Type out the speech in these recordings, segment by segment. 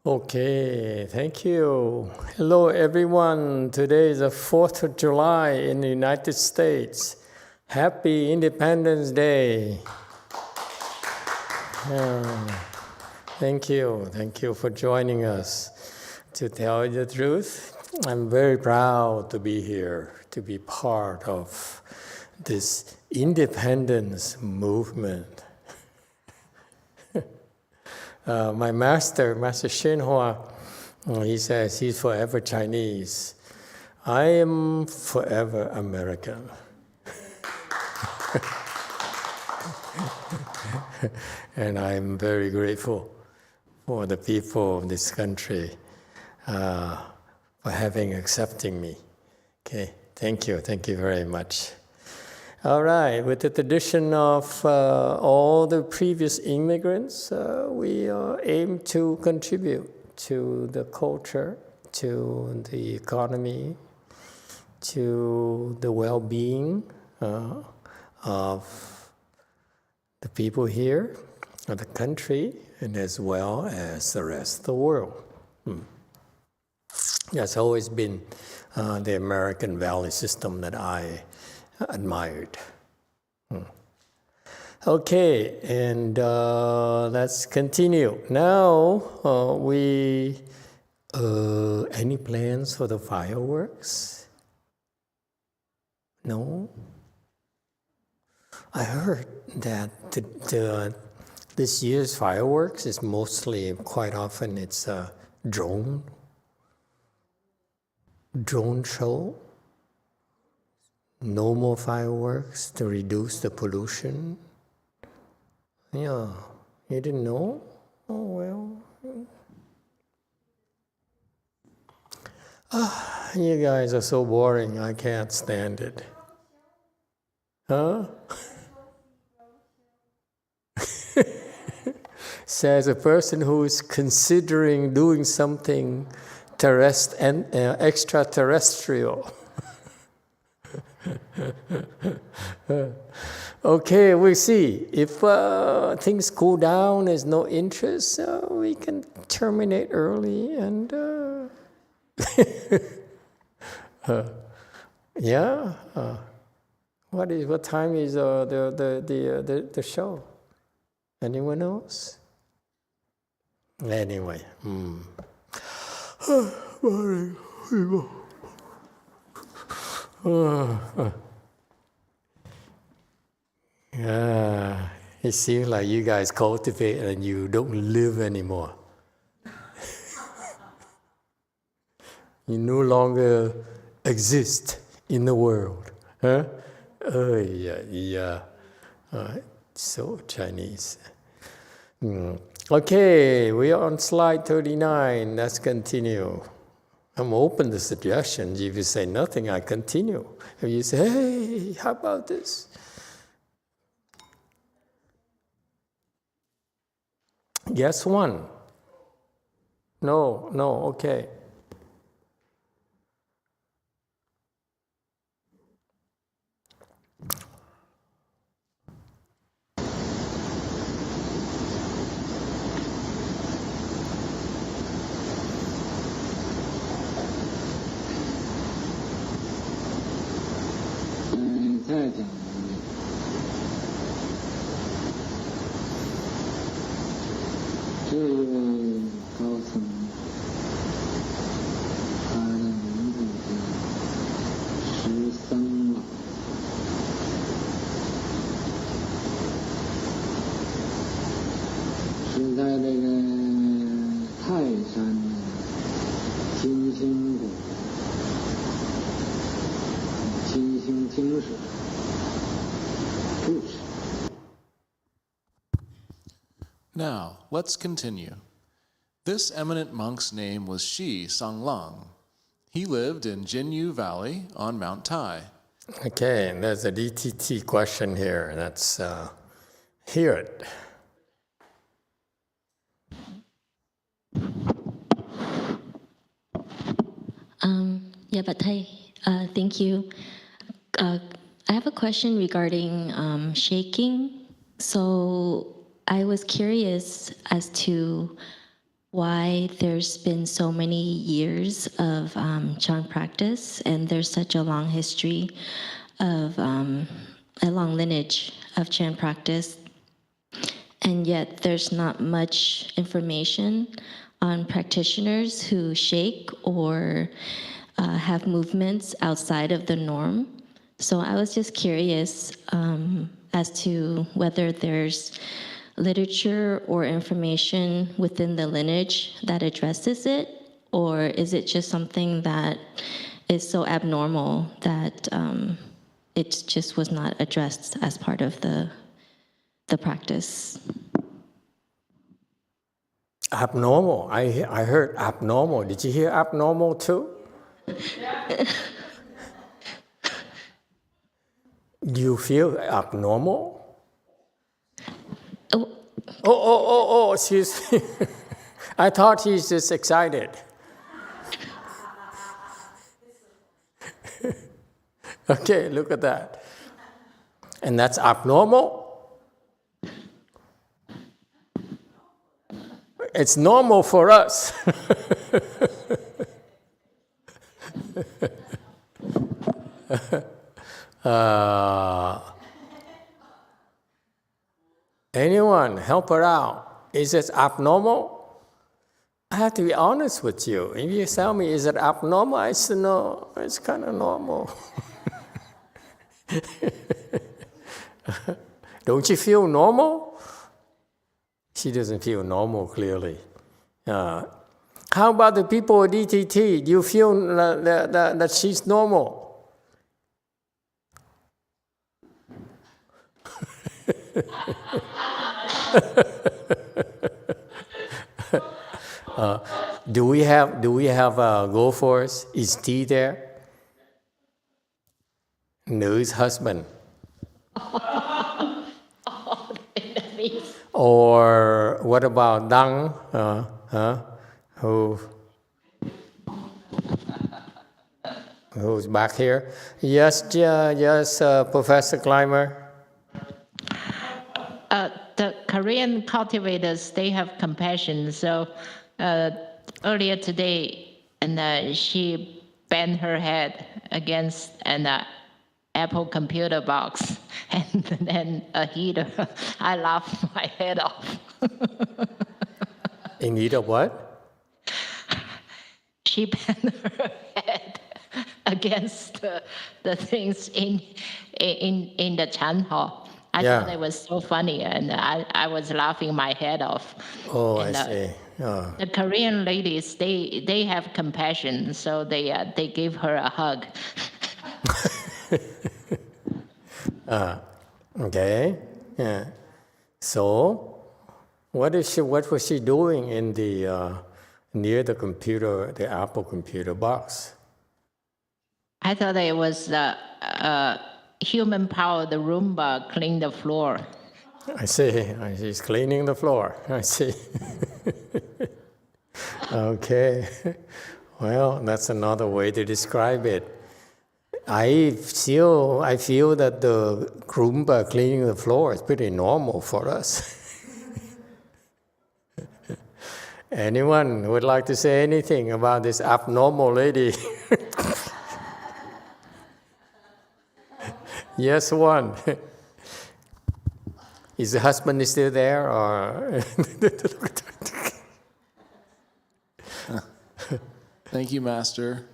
Okay, thank you. Hello, everyone. Today is the 4th of July in the United States. Happy Independence Day. Thank you. Thank you for joining us. To tell you the truth, I'm very proud to be here, to be part of this independence movement. My master YongHua, he says he's forever Chinese. I am forever American. And I'm very grateful for the people of this country for accepting me. Okay, thank you very much. All right, with the tradition of all the previous immigrants, we aim to contribute to the culture, to the economy, to the well-being of the people here, of the country, and as well as the rest of the world. That's always been the American value system that I admired. Okay, and let's continue. Now, any plans for the fireworks? No? I heard that this year's fireworks is mostly, quite often, it's a drone show. No more fireworks to reduce the pollution. Yeah, you didn't know? Oh, well. You guys are so boring, I can't stand it. Huh? Says a person who is considering doing something extraterrestrial. Okay, we'll see. If things cool down, there's no interest, we can terminate early and yeah. What time is the show? Anyone else? Anyway. It seems like you guys cultivate and you don't live anymore. You no longer exist in the world. Huh? Oh, yeah. So Chinese. Okay, we are on slide 39. Let's continue. I'm open to suggestions. If you say nothing, I continue. If you say, hey, how about this? Guess one. No, okay. Now, let's continue. This eminent monk's name was Senglong. He lived in Jinyu Valley on Mount Tai. Okay, and there's a DTT question here. Let's hear it. Yeah, but thank you. I have a question regarding shaking. So I was curious as to why there's been so many years of Chan practice, and there's such a long history of a long lineage of Chan practice, and yet there's not much information on practitioners who shake or have movements outside of the norm. So I was just curious as to whether there's literature or information within the lineage that addresses it, or is it just something that is so abnormal that it just was not addressed as part of the practice? Abnormal. I heard abnormal. Did you hear abnormal too? Do you feel abnormal? Oh, excuse me. I thought he's just excited. Okay, look at that. And that's abnormal? It's normal for us. Anyone, help her out. Is it abnormal? I have to be honest with you. If you tell me, is it abnormal? I said, no, it's kind of normal. Don't you feel normal? She doesn't feel normal, clearly. How about the people at DTT? Do you feel that she's normal? Do we have go force? Is T there? Nữ husband. Or what about Dang? Who's back here? Yes, Professor Clymer. The Korean cultivators, they have compassion. So earlier today, and she banged her head against an Apple computer box and then a heater. I laughed my head off. In need of what? She banged her head against the things in the Chan hall. I thought it was so funny, and I was laughing my head off. Oh, and, I see. The Korean ladies, they have compassion, so they give her a hug. Okay. Yeah. So, what was she doing in the near the computer, the Apple computer box? I thought it was human power. The Roomba clean the floor. I see. She's cleaning the floor. I see. Okay. Well, that's another way to describe it. I feel that the Roomba cleaning the floor is pretty normal for us. Anyone would like to say anything about this abnormal lady? Yes, one. Is the husband still there, or? Thank you, Master.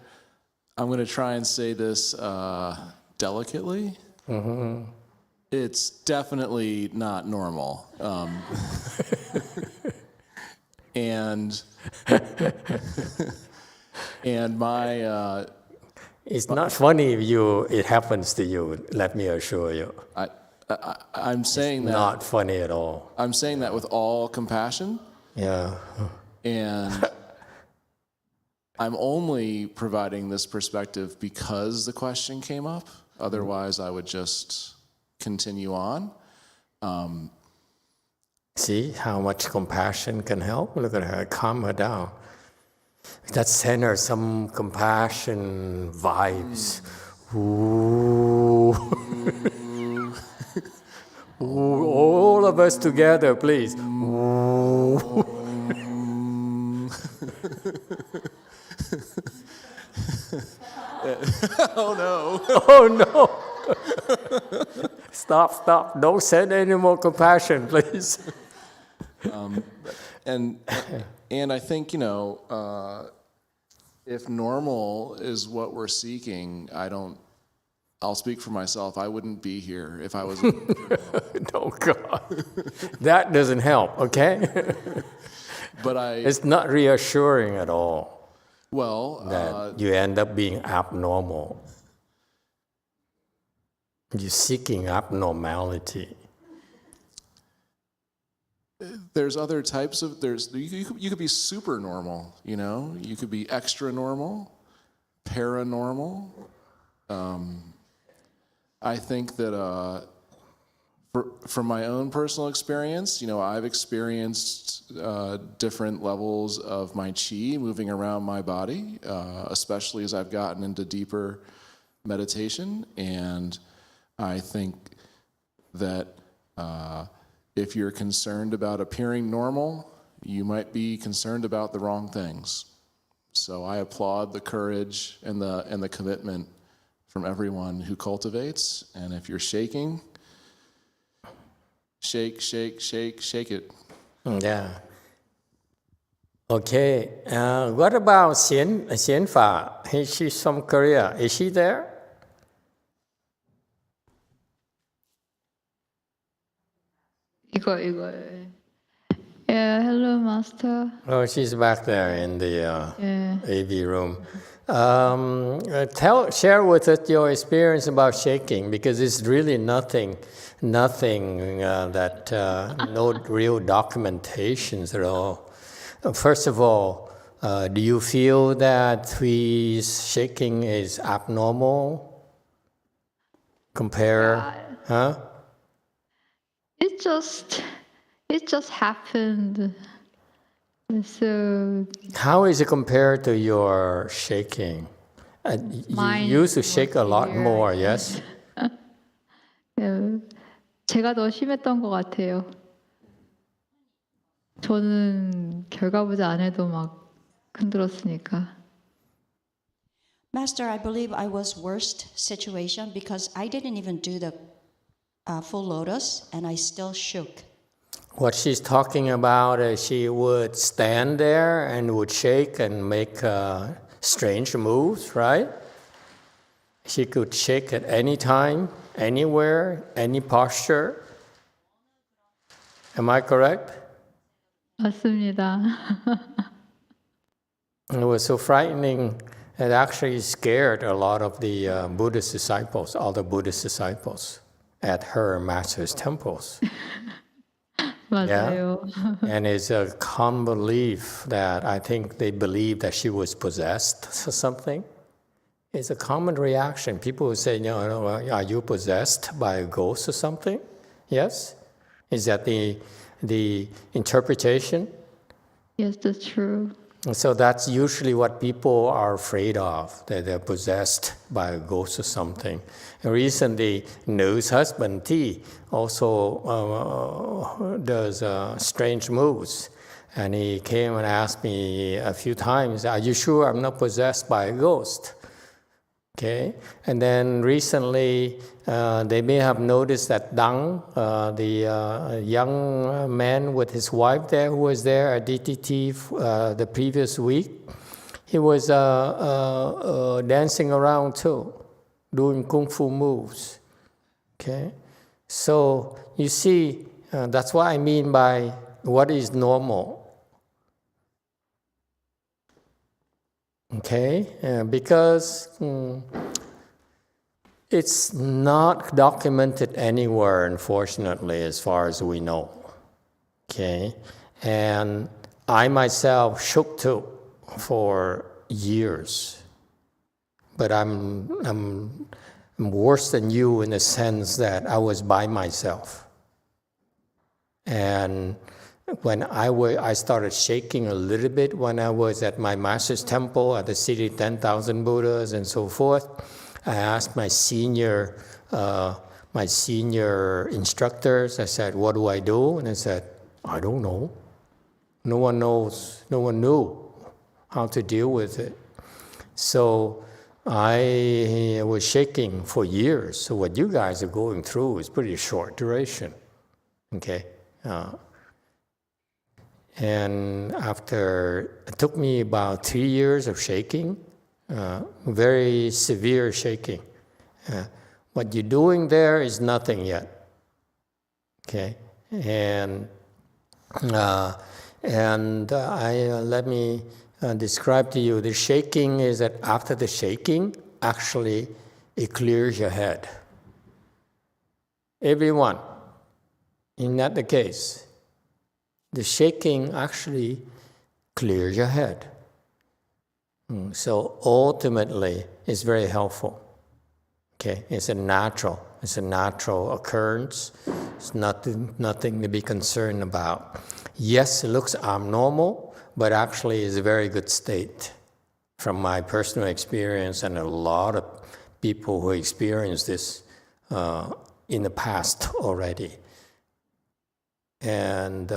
I'm going to try and say this delicately. Mm-hmm. It's definitely not normal. And my... it's not funny if it happens to you, let me assure you. I'm saying that... not funny at all. I'm saying that with all compassion. Yeah. And I'm only providing this perspective because the question came up. Otherwise, I would just continue on. See how much compassion can help? Look at her, calm her down. Let's send her some compassion vibes. Ooh. Ooh, all of us together, please. Ooh. Oh no. Oh no! Stop! Don't send any more compassion, please. And I think, if normal is what we're seeking, I'll speak for myself. I wouldn't be here if I was. Oh God, that doesn't help. Okay, But it's not reassuring at all well, you end up being abnormal. You're seeking abnormality. there's other types of you could be super normal, you could be extra normal, paranormal. I think that from my own personal experience, I've experienced different levels of my chi moving around my body, especially as I've gotten into deeper meditation. And I think that if you're concerned about appearing normal, you might be concerned about the wrong things. So I applaud the courage and the commitment from everyone who cultivates. And if you're shaking, shake it. Yeah. Okay. What about Xianfa? She's from Korea. Is she there? 이거. Yeah, hello, master. Oh, she's back there in the Yeah. AV room. Share with us your experience about shaking, because it's really nothing that no real documentations at all. First of all, do you feel that shaking is abnormal? Huh? It just happened. So How is it compared to your shaking? You Mine used to shake a lot severe. more, yes? 제가 더 심했던 것 같아요. 저는 결과보자 안 해도 막 흔들었으니까. Master, I believe I was worst situation because I didn't even do the full lotus and I still shook. What she's talking about is she would stand there and would shake and make strange moves, right? She could shake at any time, anywhere, any posture. Am I correct? 맞습니다. It was so frightening. It actually scared a lot of the Buddhist disciples, all the Buddhist disciples at her master's temples. 맞아요. And it's a common belief that I think they believe that she was possessed or something. It's a common reaction. People will say, are you possessed by a ghost or something? Yes? Is that the interpretation? Yes, that's true. So that's usually what people are afraid of, that they're possessed by a ghost or something. And recently, Nu's husband, T, also does strange moves. And he came and asked me a few times, are you sure I'm not possessed by a ghost? Okay. And then recently, they may have noticed that Dang, the young man with his wife there, who was there at DTT the previous week, he was dancing around too, doing kung fu moves. Okay. So you see, that's what I mean by what is normal. Okay, because it's not documented anywhere, unfortunately, as far as we know. Okay, and I myself shook too for years, but I'm worse than you in the sense that I was by myself, and when I started shaking a little bit when I was at my master's temple at the city 10,000 Buddhas and so forth. I asked my senior instructors, I said, what do I do? And I said, I don't know. No one knows. No one knew how to deal with it. So I was shaking for years. So what you guys are going through is pretty short duration. Okay. And after, it took me about 3 years of shaking, very severe shaking. What you're doing there is nothing yet. Okay. And let me describe to you, the shaking is that after the shaking, actually, it clears your head. Everyone, isn't that the case? The shaking actually clears your head. So ultimately, it's very helpful. Okay, it's a natural occurrence. It's nothing to be concerned about. Yes, it looks abnormal, but actually it's a very good state. From my personal experience and a lot of people who experience this in the past already. And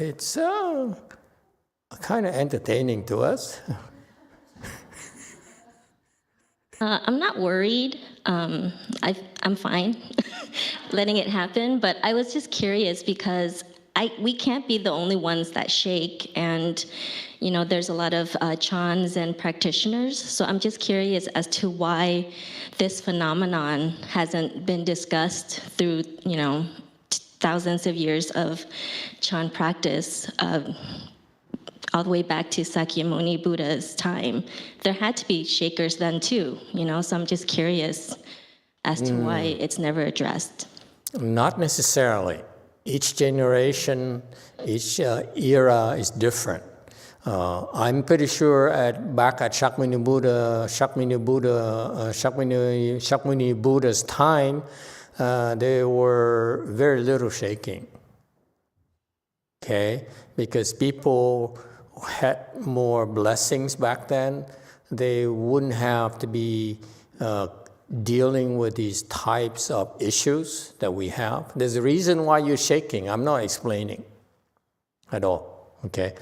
it's kind of entertaining to us. I'm not worried. I'm fine letting it happen, but I was just curious because we can't be the only ones that shake, and there's a lot of chans and practitioners. So I'm just curious as to why this phenomenon hasn't been discussed through thousands of years of chan practice. All the way back to Sakyamuni Buddha's time, there had to be shakers then too, so I'm just curious as to why it's never addressed. Not necessarily. Each generation, each era is different. I'm pretty sure back at Shakyamuni Buddha's time, there were very little shaking. Okay, because people had more blessings back then. They wouldn't have to be dealing with these types of issues that we have. There's a reason why you're shaking. I'm not explaining at all. Okay,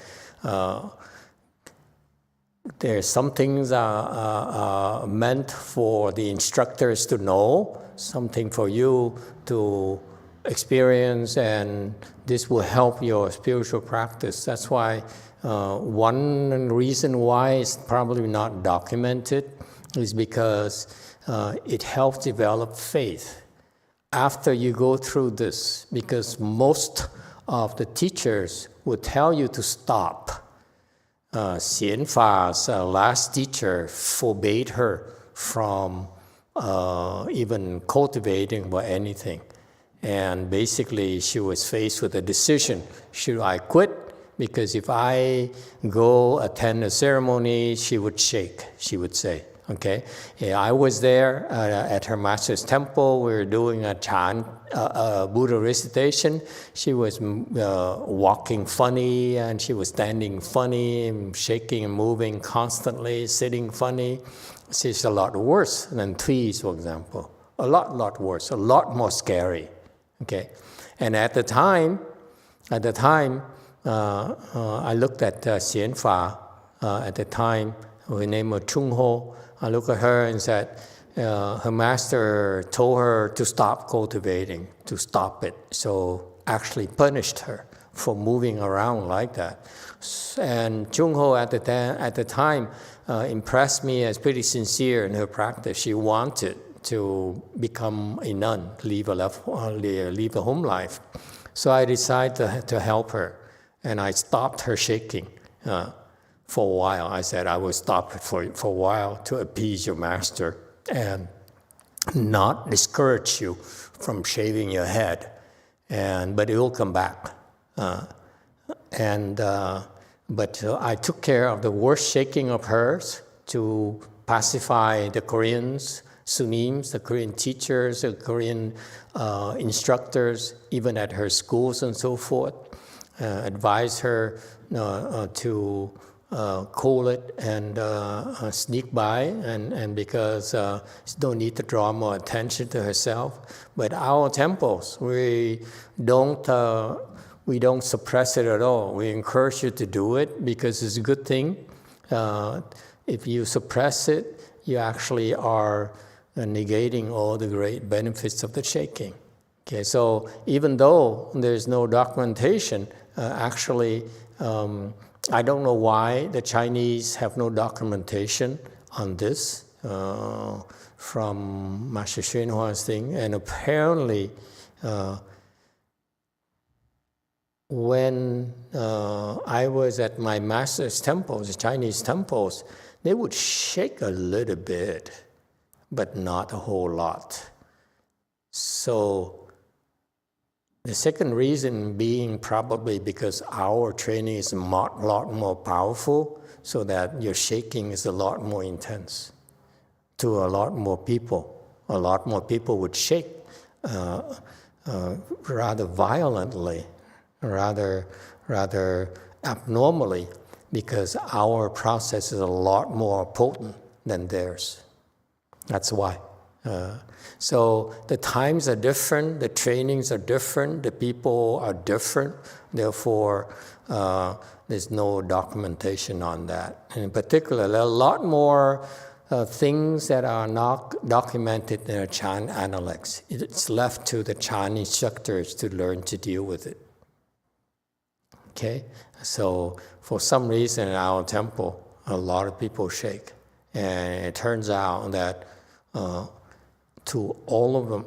there's some things are meant for the instructors to know, something for you to experience, and this will help your spiritual practice. That's why one reason why it's probably not documented is because it helps develop faith after you go through this, because most of the teachers would tell you to stop. Xian Fa's last teacher forbade her from even cultivating or anything. And basically, she was faced with a decision. Should I quit? Because if I go attend a ceremony, she would shake, she would say. Okay, yeah, I was there at her master's temple. We were doing a chant, Buddha recitation. She was walking funny, and she was standing funny, and shaking and moving constantly, sitting funny. She's a lot worse than trees, for example. A lot worse, a lot more scary. Okay, and at the time, I looked at Xian Fa at the time. Her name was YongHua. I looked at her and said, her master told her to stop cultivating, to stop it. So actually punished her for moving around like that. And YongHua at the time impressed me as pretty sincere in her practice. She wanted to become a nun, leave a home life. So I decided to help her, and I stopped her shaking for a while. I said, I will stop it for a while to appease your master and not discourage you from shaving your head, but it will come back. But I took care of the worst shaking of hers to pacify the Koreans, Sunims, the Korean teachers, the Korean instructors, even at her schools and so forth. Advise her to cool it and sneak by, and because she don't need to draw more attention to herself. But our temples, we don't suppress it at all. We encourage you to do it because it's a good thing. If you suppress it, you actually are negating all the great benefits of the shaking. Okay, so even though there's no documentation, actually, I don't know why the Chinese have no documentation on this from Master YongHua's thing, and apparently when I was at my master's temples, the Chinese temples, they would shake a little bit, but not a whole lot. So the second reason being probably because our training is a lot more powerful, so that your shaking is a lot more intense to a lot more people. A lot more people would shake rather violently, rather abnormally, because our process is a lot more potent than theirs. That's why. So the times are different, the trainings are different, the people are different, therefore there's no documentation on that. And in particular, there are a lot more things that are not documented in a Chan analects. It's left to the Chan instructors to learn to deal with it. Okay? So for some reason in our temple, a lot of people shake. And it turns out that to all of them,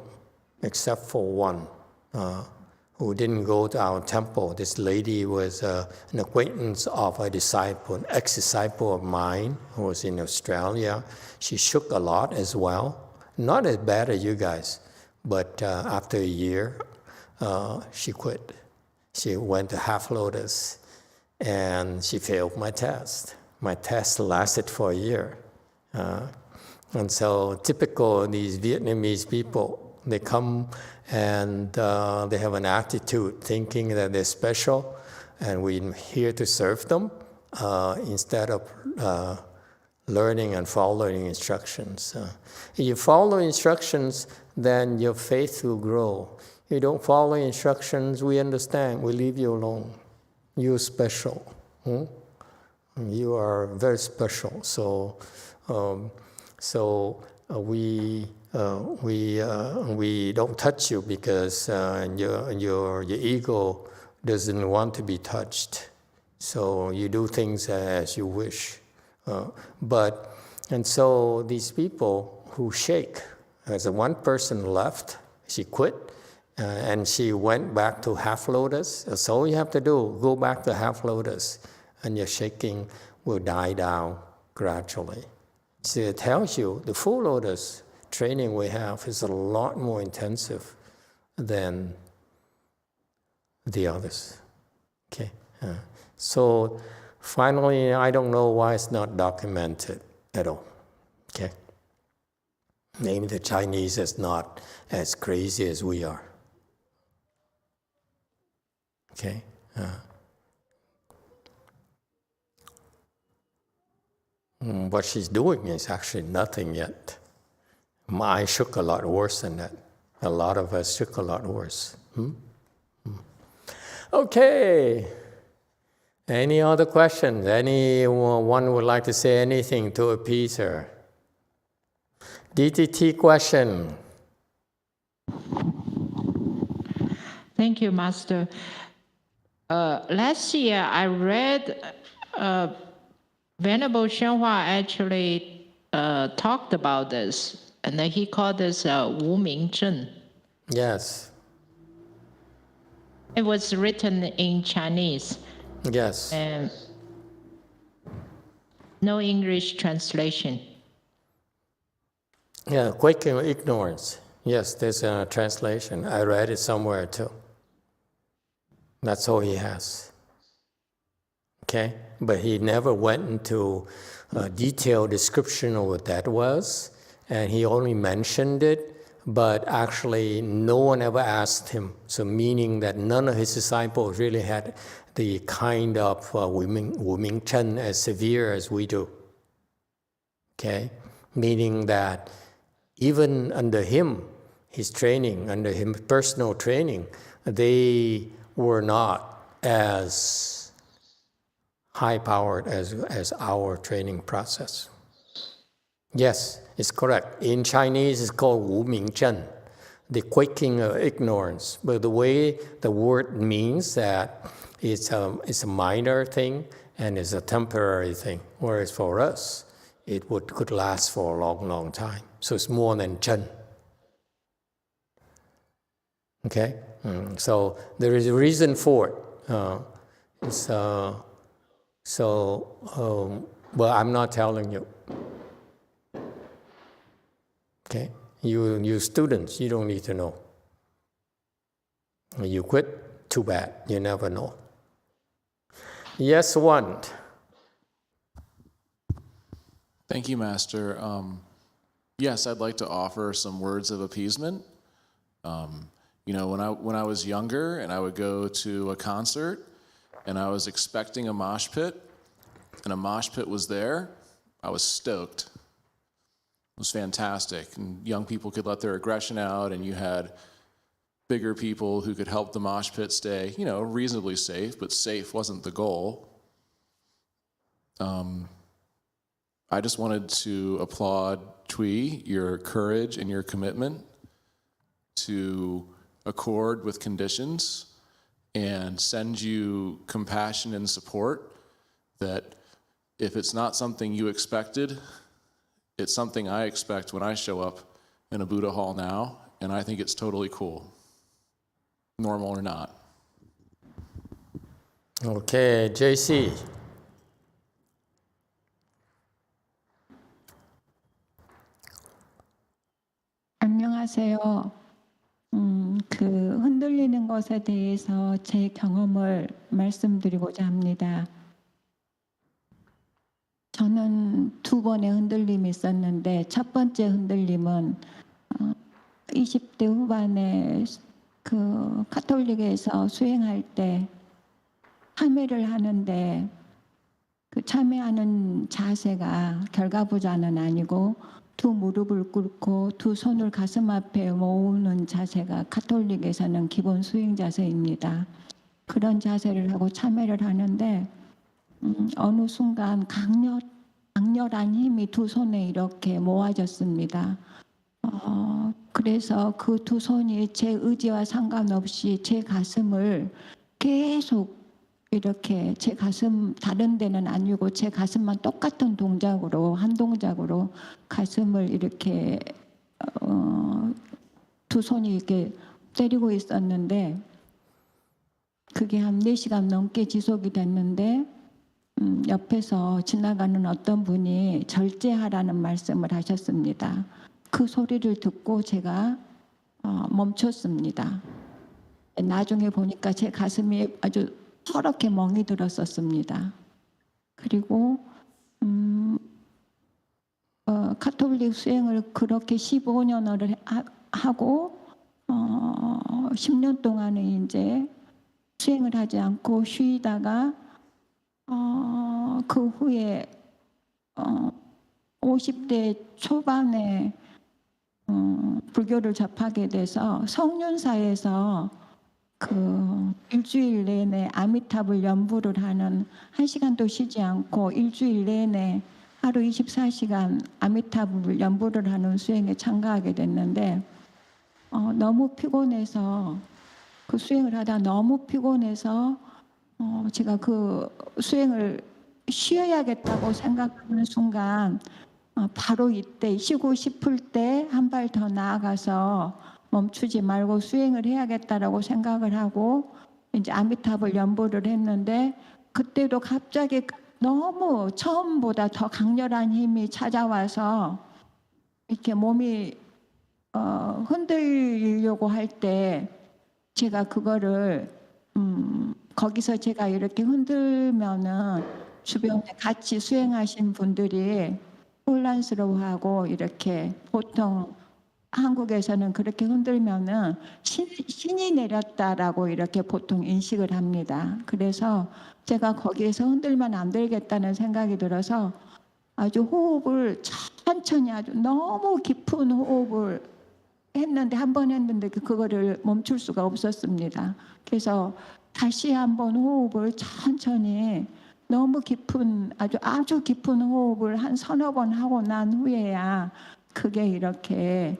except for one, who didn't go to our temple. This lady was an acquaintance of a disciple, an ex-disciple of mine who was in Australia. She shook a lot as well. Not as bad as you guys, but after a year, she quit. She went to half lotus, and she failed my test. My test lasted for a year. And so typical these Vietnamese people, they come and they have an attitude thinking that they're special, and we're here to serve them instead of learning and following instructions. If you follow instructions, then your faith will grow. If you don't follow instructions, we understand, we leave you alone. You're special. You are very special. So we don't touch you because your ego doesn't want to be touched. So you do things as you wish. And so these people who shake, as one person left, she quit, and she went back to half lotus. That's all you have to do, go back to half lotus, and your shaking will die down gradually. So it tells you the full lotus training we have is a lot more intensive than the others. Okay. So finally, I don't know why it's not documented at all. Okay. Maybe the Chinese is not as crazy as we are. Okay. What she's doing is actually nothing yet. I shook a lot worse than that. A lot of us shook a lot worse. Okay. Any other questions? Anyone would like to say anything to appease her? DTT question. Thank you, Master. Last year, I read Venerable YongHua actually talked about this, and he called this Wu Ming Zhen. Yes. It was written in Chinese. Yes. And no English translation. Yeah, quaking ignorance. Yes, there's a translation. I read it somewhere too. That's all he has. Okay? But he never went into a detailed description of what that was, and he only mentioned it, but actually no one ever asked him. So meaning that none of his disciples really had the kind of Wu Ming Chen as severe as we do. Okay? Meaning that even under him, his training, under him personal training, they were not as high-powered as our training process. Yes, it's correct. In Chinese, it's called Wu Ming Zhen, the quaking of ignorance. But the way the word means that it's a minor thing and it's a temporary thing, whereas for us, it could last for a long, long time. So it's more than Zhen. Okay? So there is a reason for it. Well, I'm not telling you. Okay? You students, you don't need to know. You quit, too bad. You never know. Yes, one. Thank you, Master. Yes, I'd like to offer some words of appeasement. You know, when I was younger and I would go to a concert and I was expecting a mosh pit and a mosh pit was there, I was stoked. It was fantastic. And young people could let their aggression out and you had bigger people who could help the mosh pit stay, you know, reasonably safe, but safe wasn't the goal. I just wanted to applaud Thuy, your courage and your commitment to accord with conditions and send you compassion and support that if it's not something you expected, it's something I expect when I show up in a Buddha hall now, and I think it's totally cool, normal or not. Okay, JC. 안녕하세요. 그 흔들리는 것에 대해서 제 경험을 말씀드리고자 합니다. 저는 두 번의 흔들림이 있었는데 첫 번째 흔들림은 20대 후반에 그 카톨릭에서 수행할 때 참회를 하는데 그 참회하는 자세가 결과부자는 아니고 두 무릎을 꿇고 두 손을 가슴 앞에 모으는 자세가 카톨릭에서는 기본 수행 자세입니다. 그런 자세를 하고 참회를 하는데 어느 순간 강렬한 힘이 두 손에 이렇게 모아졌습니다. 그래서 그 두 손이 제 의지와 상관없이 제 가슴을 계속 이렇게 제 가슴 다른 데는 아니고 제 가슴만 똑같은 동작으로 한 동작으로 가슴을 이렇게 두 손이 이렇게 때리고 있었는데 그게 한 4시간 넘게 지속이 됐는데 옆에서 지나가는 어떤 분이 절제하라는 말씀을 하셨습니다. 그 소리를 듣고 제가 멈췄습니다. 나중에 보니까 제 가슴이 아주 서럽게 멍이 들었었습니다. 그리고 카톨릭 수행을 그렇게 15년을 하고 10년 동안은 이제 수행을 하지 않고 쉬다가 그 후에 50대 초반에 불교를 접하게 돼서 성륜사에서 그 일주일 내내 아미타불 연부를 하는 1시간도 쉬지 않고 일주일 내내 하루 24시간 아미타불 연부를 하는 수행에 참가하게 됐는데 너무 피곤해서 그 수행을 하다 너무 피곤해서 제가 그 수행을 쉬어야겠다고 생각하는 순간 바로 이때 쉬고 싶을 때 한 발 더 나아가서 멈추지 말고 수행을 해야겠다라고 생각을 하고 이제 아미타불 연보를 했는데 그때도 갑자기 너무 처음보다 더 강렬한 힘이 찾아와서 이렇게 몸이 흔들리려고 할 때 제가 그거를 거기서 제가 이렇게 흔들면은 주변에 같이 수행하신 분들이 혼란스러워하고 이렇게 보통 한국에서는 그렇게 흔들면은 신이 내렸다라고 이렇게 보통 인식을 합니다. 그래서 제가 거기에서 흔들면 안 되겠다는 생각이 들어서 아주 호흡을 천천히 아주 너무 깊은 호흡을 했는데 한 번 했는데 그거를 멈출 수가 없었습니다. 그래서 다시 한번 호흡을 천천히 너무 깊은 아주 깊은 호흡을 한 서너 번 하고 난 후에야 그게 이렇게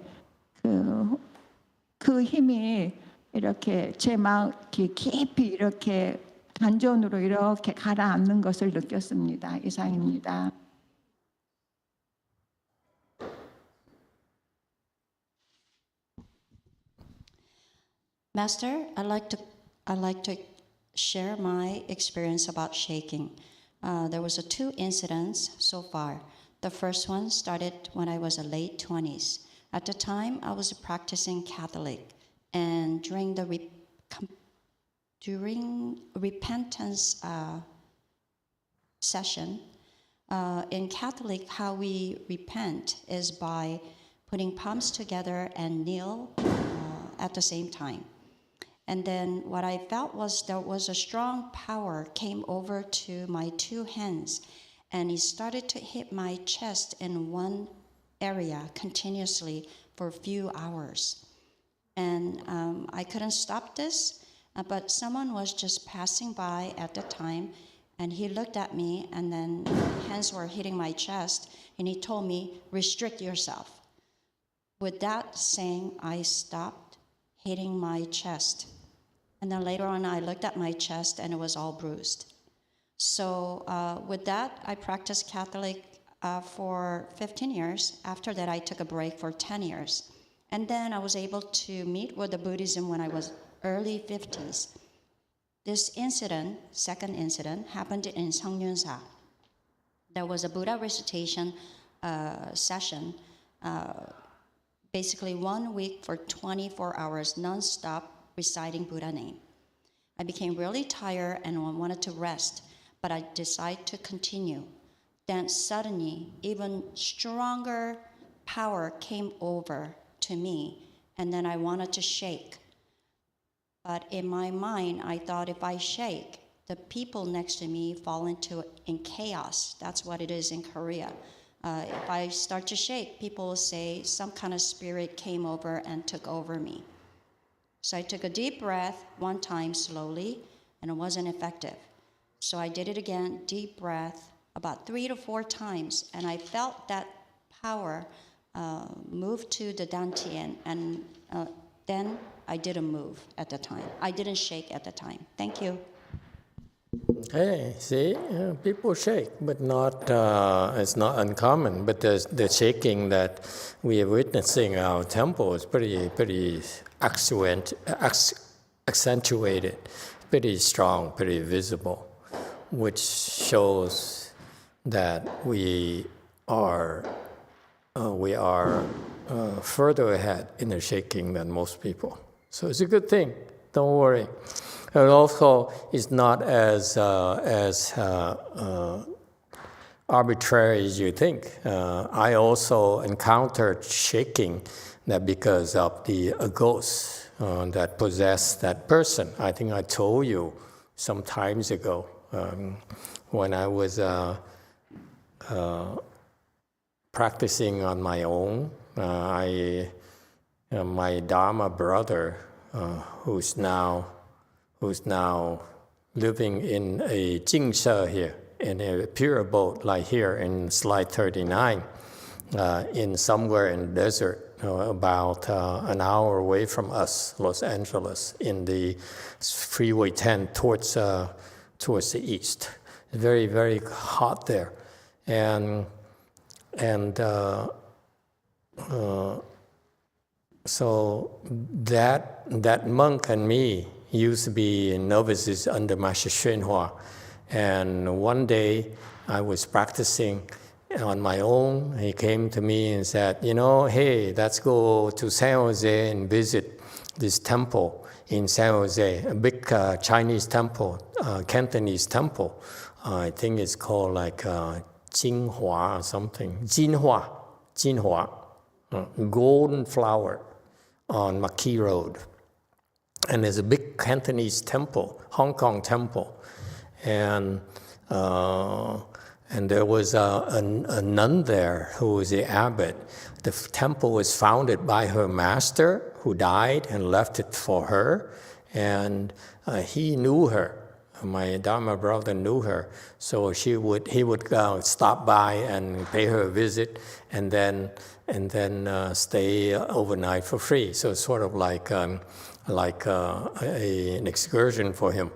그 힘이 이렇게 제 마음 깊이 이렇게 단전으로 이렇게 가라앉는 것을 느꼈습니다. 이상입니다. Master, I'd like to share my experience about shaking. There was 2 incidents so far. The first one started when I was in late 20s. At the time, I was practicing Catholic, and during repentance session, in Catholic, how we repent is by putting palms together and kneel at the same time. And then what I felt was there was a strong power came over to my 2 hands, and it started to hit my chest in one area continuously for a few hours. And I couldn't stop this, but someone was just passing by at the time, and he looked at me, and then hands were hitting my chest, and he told me, restrict yourself. With that saying, I stopped hitting my chest. And then later on, I looked at my chest, and it was all bruised. So with that, I practiced Catholic for 15 years. After that, I took a break for 10 years. And then I was able to meet with the Buddhism when I was early 50s. This incident, second incident, happened in Senglong. There was a Buddha recitation session, basically 1 week for 24 hours, non-stop reciting Buddha name. I became really tired and wanted to rest, but I decided to continue. Then suddenly, even stronger power came over to me, and then I wanted to shake. But in my mind, I thought if I shake, the people next to me fall in chaos. That's what it is in Korea. If I start to shake, people will say some kind of spirit came over and took over me. So I took a deep breath 1 time slowly, and it wasn't effective. So I did it again, deep breath, about 3 to 4 times, and I felt that power move to the dantian, and then I didn't move at the time. I didn't shake at the time. Thank you. Hey, see, people shake, but not. It's not uncommon. But the shaking that we are witnessing in our temple is pretty accentuated, pretty strong, pretty visible, which shows that we are further ahead in the shaking than most people. So it's a good thing. Don't worry. And also, it's not as arbitrary as you think. I also encountered shaking that because of the ghosts that possess that person. I think I told you some times ago when I was practicing on my own. My Dharma brother, who's now living in a Jingshe here, in a pure abode like here in slide 39, in somewhere in the desert, about an hour away from us, Los Angeles, in the Freeway 10 towards the east. Very, very hot there, and so that monk and me used to be novices under Master YongHua. And one day I was practicing on my own. He came to me and said, hey, let's go to San Jose and visit this temple in San Jose, a big Chinese temple, Cantonese temple. I think it's called like Jinghua or something. Jinhua, golden flower on Maki Road. And there's a big Cantonese temple, Hong Kong temple. And there was a nun there who was the abbot. The temple was founded by her master, who died and left it for her. And he knew her. My Dharma brother knew her, so he would stop by and pay her a visit, and then stay overnight for free. So it's sort of like an excursion for him.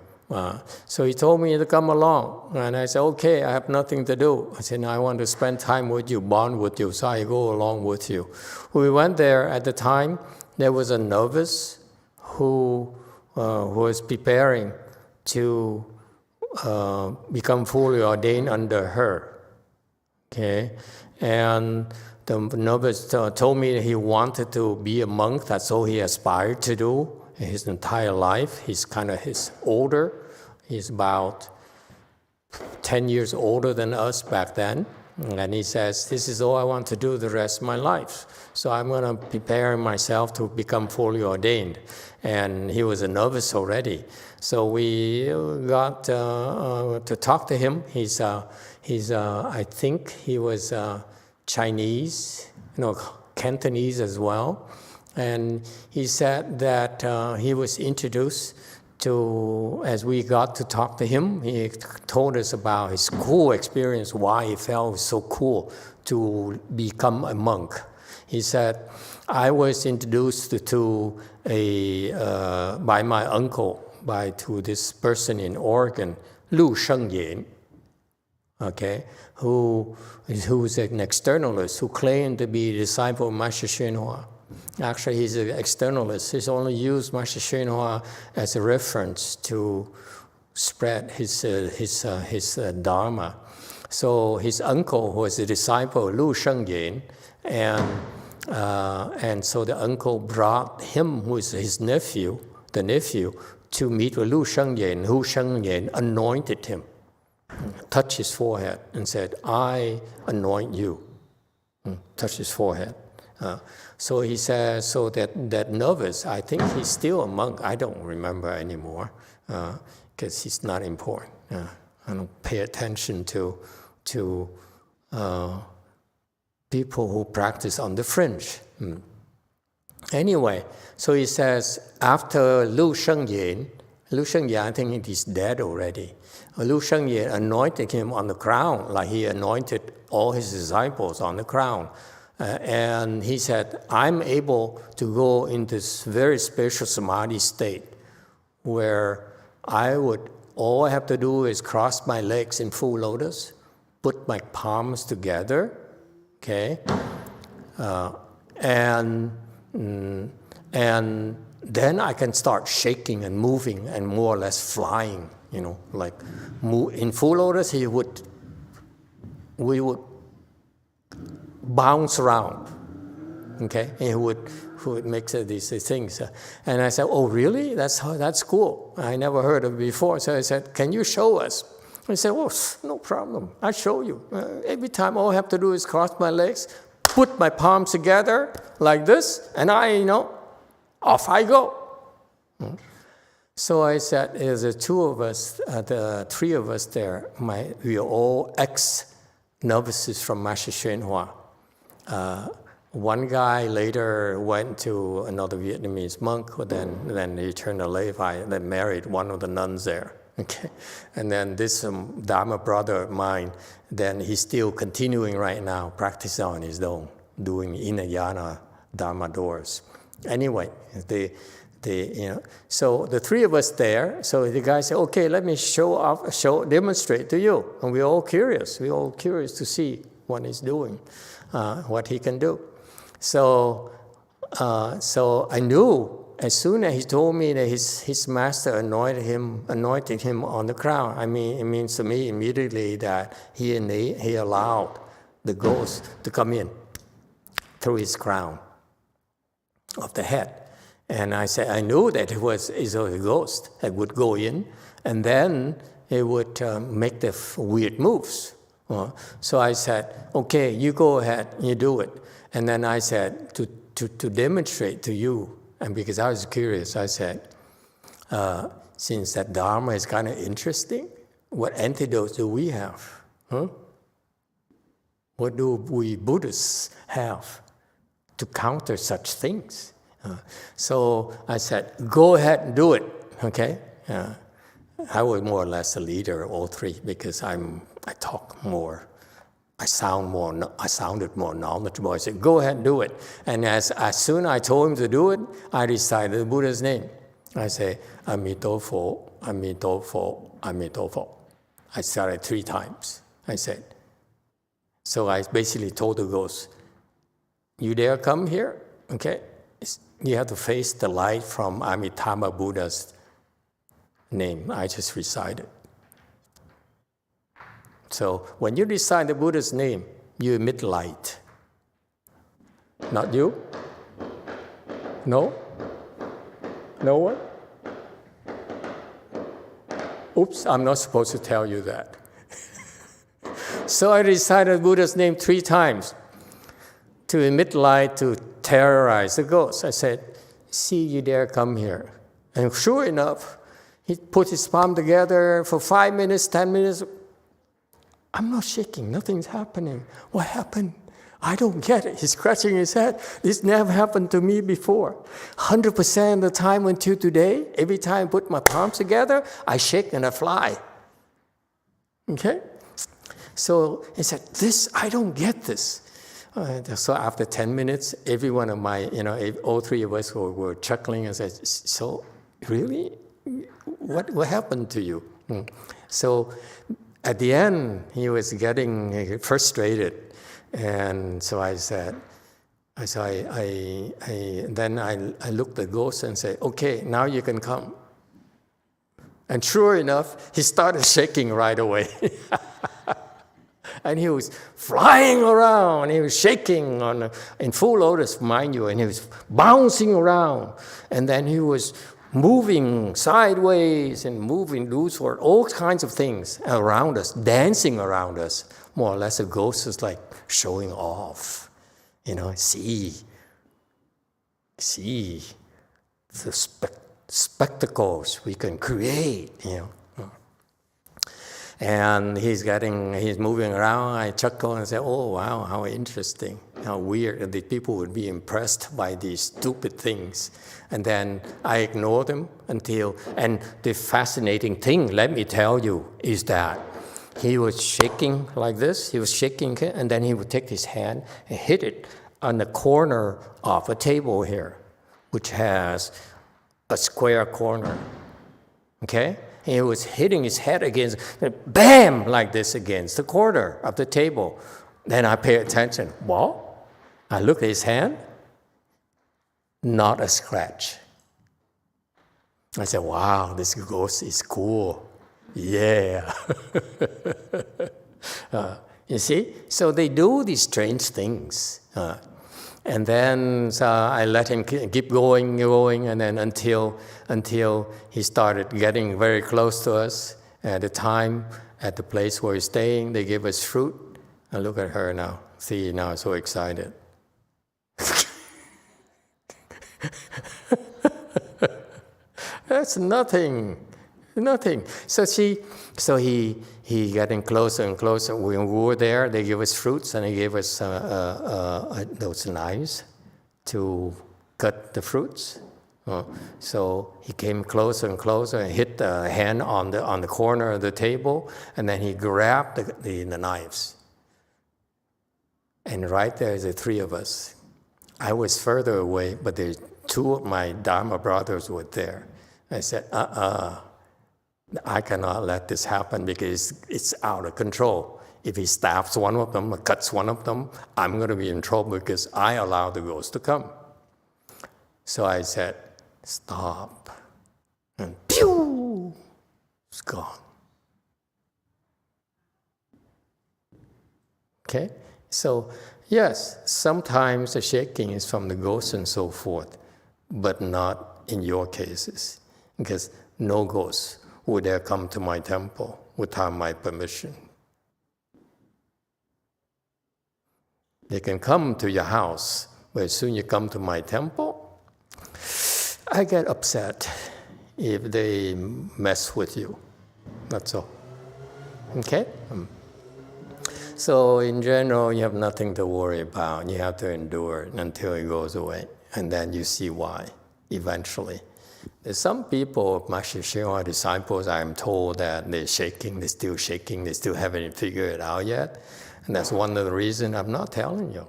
So he told me to come along, and I said, okay, I have nothing to do. I said, I want to spend time with you, bond with you, so I go along with you. We went there. At the time, there was a novice who was preparing to become fully ordained under her. Okay, and the novice told me that he wanted to be a monk. That's all he aspired to do his entire life. He's older. He's about 10 years older than us back then. And he says, this is all I want to do the rest of my life. So I'm going to prepare myself to become fully ordained. And he was a novice already. So we got to talk to him. He's I think he was Chinese, Cantonese as well. And he said that he was introduced to, as we got to talk to him, he told us about his cool experience, why he felt so cool to become a monk. He said, I was introduced by my uncle, to this person in Oregon, Lu Shengyan, okay, who's an externalist, who claimed to be a disciple of Master XXXhua. Actually, he's an externalist. He's only used Master XXXhua as a reference to spread his Dharma. So his uncle was a disciple of Lu Shengyan, and so the uncle brought him, who is his nephew, to meet with Lu Shengyan. Lu Shengyan anointed him, touched his forehead, and said, I anoint you. Touched his forehead. So he says, so that novice, I think he's still a monk. I don't remember anymore, because he's not important. I don't pay attention to people who practice on the fringe. Anyway, so he says, after Lu Shengyan, I think he's dead already. Lu Shengyan anointed him on the crown, like he anointed all his disciples on the crown. And he said, I'm able to go in this very special samadhi state where all I have to do is cross my legs in full lotus, put my palms together, okay, and then I can start shaking and moving and more or less flying, like in full lotus, we would bounce around, okay? And he would make these things. And I said, oh, really? That's cool. I never heard of it before. So I said, can you show us? He said, oh, no problem. I'll show you. Every time all I have to do is cross my legs, put my palms together like this, and off I go. So I said, there's the three of us there. We are all ex-novices from Master XXXhua. One guy later went to another Vietnamese monk, then he turned a Levi, then married one of the nuns there. Okay, and then this Dharma brother of mine, then he's still continuing right now, practicing on his own, doing Hinayana Dharma doors. Anyway, so the three of us there. So the guy said, "Okay, let me demonstrate to you." And we're all curious. We're all curious to see what he's doing, what he can do. So I knew. As soon as he told me that his master anointed him on the crown, it means to me immediately that he allowed the ghost to come in through his crown of the head. And I said, I knew that it was a ghost that would go in, and then it would make the weird moves. So I said, okay, you go ahead, you do it. And then I said, to demonstrate to you, and because I was curious, I said, since that Dharma is kind of interesting, what antidotes do we have? What do we Buddhists have to counter such things? So I said, go ahead and do it, okay? I was more or less the leader of all three because I talk more. I sounded more knowledgeable. I said, go ahead and do it. And as soon as I told him to do it, I recited the Buddha's name. I say, Emitofuo, Emitofuo, Emitofuo. I started 3 times. I said. So I basically told the ghost, you dare come here? Okay. You have to face the light from Amitabha Buddha's name. I just recited. So when you recite the Buddha's name, you emit light. Not you? No? No one? Oops, I'm not supposed to tell you that. So I recited Buddha's name 3 times to emit light to terrorize the ghost. I said, see, you dare come here. And sure enough, he put his palm together for 5 minutes, 10 minutes. I'm not shaking, nothing's happening. What happened? I don't get it. He's scratching his head. This never happened to me before. 100% of the time until today, every time I put my palms together, I shake and I fly. Okay? So he said, I don't get this. So after 10 minutes, every one of my, all 3 of us were chuckling and said, so really? What happened to you? So at the end, he was getting frustrated. And so I said, then I looked at the ghost and said, okay, now you can come. And sure enough, he started shaking right away. And he was flying around, he was shaking in full lotus, mind you, and he was bouncing around. And then he was moving sideways and moving loose or all kinds of things around us, dancing around us. More or less, a ghost is like showing off. See the spectacles we can create, And he's moving around. I chuckle and say, oh, wow, how interesting, how weird. The people would be impressed by these stupid things. And then I ignore them and the fascinating thing, let me tell you, is that he was shaking like this. He was shaking, and then he would take his hand and hit it on the corner of a table here, which has a square corner, okay? He was hitting his head against, bam, like this against the corner of the table. Then I pay attention. What? I look at his hand. Not a scratch. I said, wow, this ghost is cool. Yeah. You see? So they do these strange things. And then I let him keep going, and then until he started getting very close to us. At the time, at the place where he's staying, they gave us fruit. And look at her now. See, now so excited. That's nothing. So he getting closer and closer. When we were there, they gave us fruits and they gave us those knives to cut the fruits. So he came closer and closer and hit the hand on the corner of the table, and then he grabbed the knives. And right there is the 3 of us. I was further away, but there's 2 of my Dharma brothers were there. I said, I cannot let this happen because it's out of control. If he stabs one of them or cuts one of them, I'm going to be in trouble because I allowed the ghost to come. So I said, stop. And pew! It's gone. Okay? So, yes, sometimes the shaking is from the ghost and so forth, but not in your cases, because no ghost would dare come to my temple without my permission. They can come to your house, but as soon as you come to my temple, I get upset if they mess with you. That's all. Okay? So in general, you have nothing to worry about. You have to endure it until it goes away. And then you see why, eventually. There's some people, Master Xinhua disciples, I'm told that they're shaking, they're still shaking, they still haven't figured it out yet. And that's one of the reasons I'm not telling you.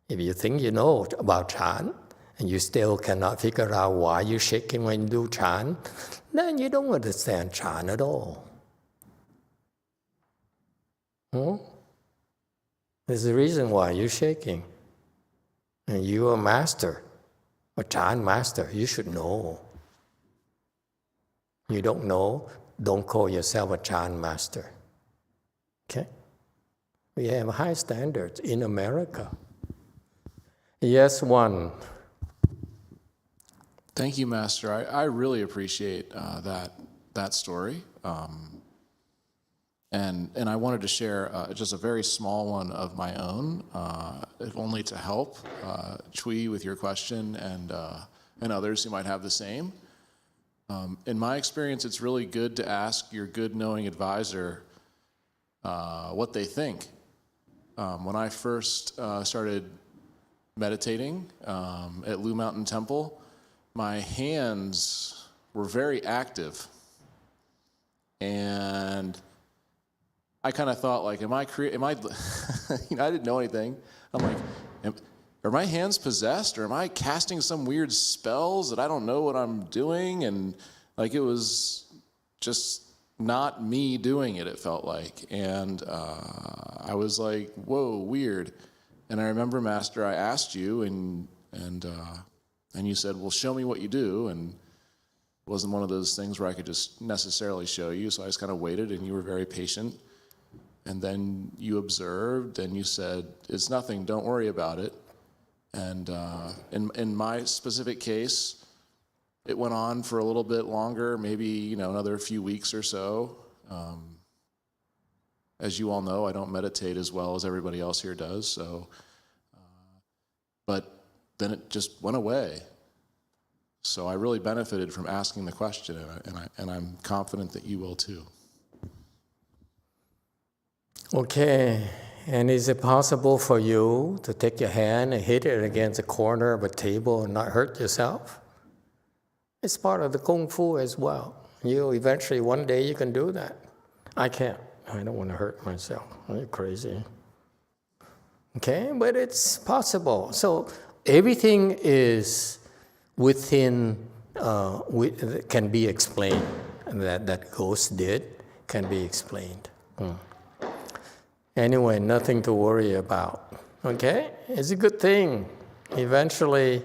If you think you know about Chan, and you still cannot figure out why you're shaking when you do Chan, then you don't understand Chan at all. There's a reason why you're shaking. And you're a master, a Chan master, you should know. You don't know, don't call yourself a Chan master. Okay? We have high standards in America. Yes, one. Thank you, Master. I really appreciate that story. And I wanted to share just a very small one of my own, if only to help Chui with your question and others who might have the same. In my experience, it's really good to ask your good knowing advisor what they think. When I first started meditating at Lu Mountain Temple, my hands were very active. And I kind of thought, like, I didn't know anything. I'm like, are my hands possessed, or am I casting some weird spells that I don't know what I'm doing? And like, it was just not me doing it, it felt like. And I was like, whoa, weird. And I remember, Master, I asked you, and you said, well, show me what you do. And it wasn't one of those things where I could just necessarily show you, so I just kind of waited, and you were very patient. And then you observed, and you said, it's nothing, don't worry about it. And in my specific case, it went on for a little bit longer, maybe another few weeks or so. As you all know, I don't meditate as well as everybody else here does. So, but then it just went away. So I really benefited from asking the question, and I'm confident that you will too. Okay, and is it possible for you to take your hand and hit it against the corner of a table and not hurt yourself? It's part of the Kung Fu as well. You eventually, one day you can do that. I can't. I don't want to hurt myself. Are you crazy? Okay, but it's possible. So everything is within, can be explained. That ghost did can be explained. Anyway, nothing to worry about. Okay? It's a good thing. Eventually,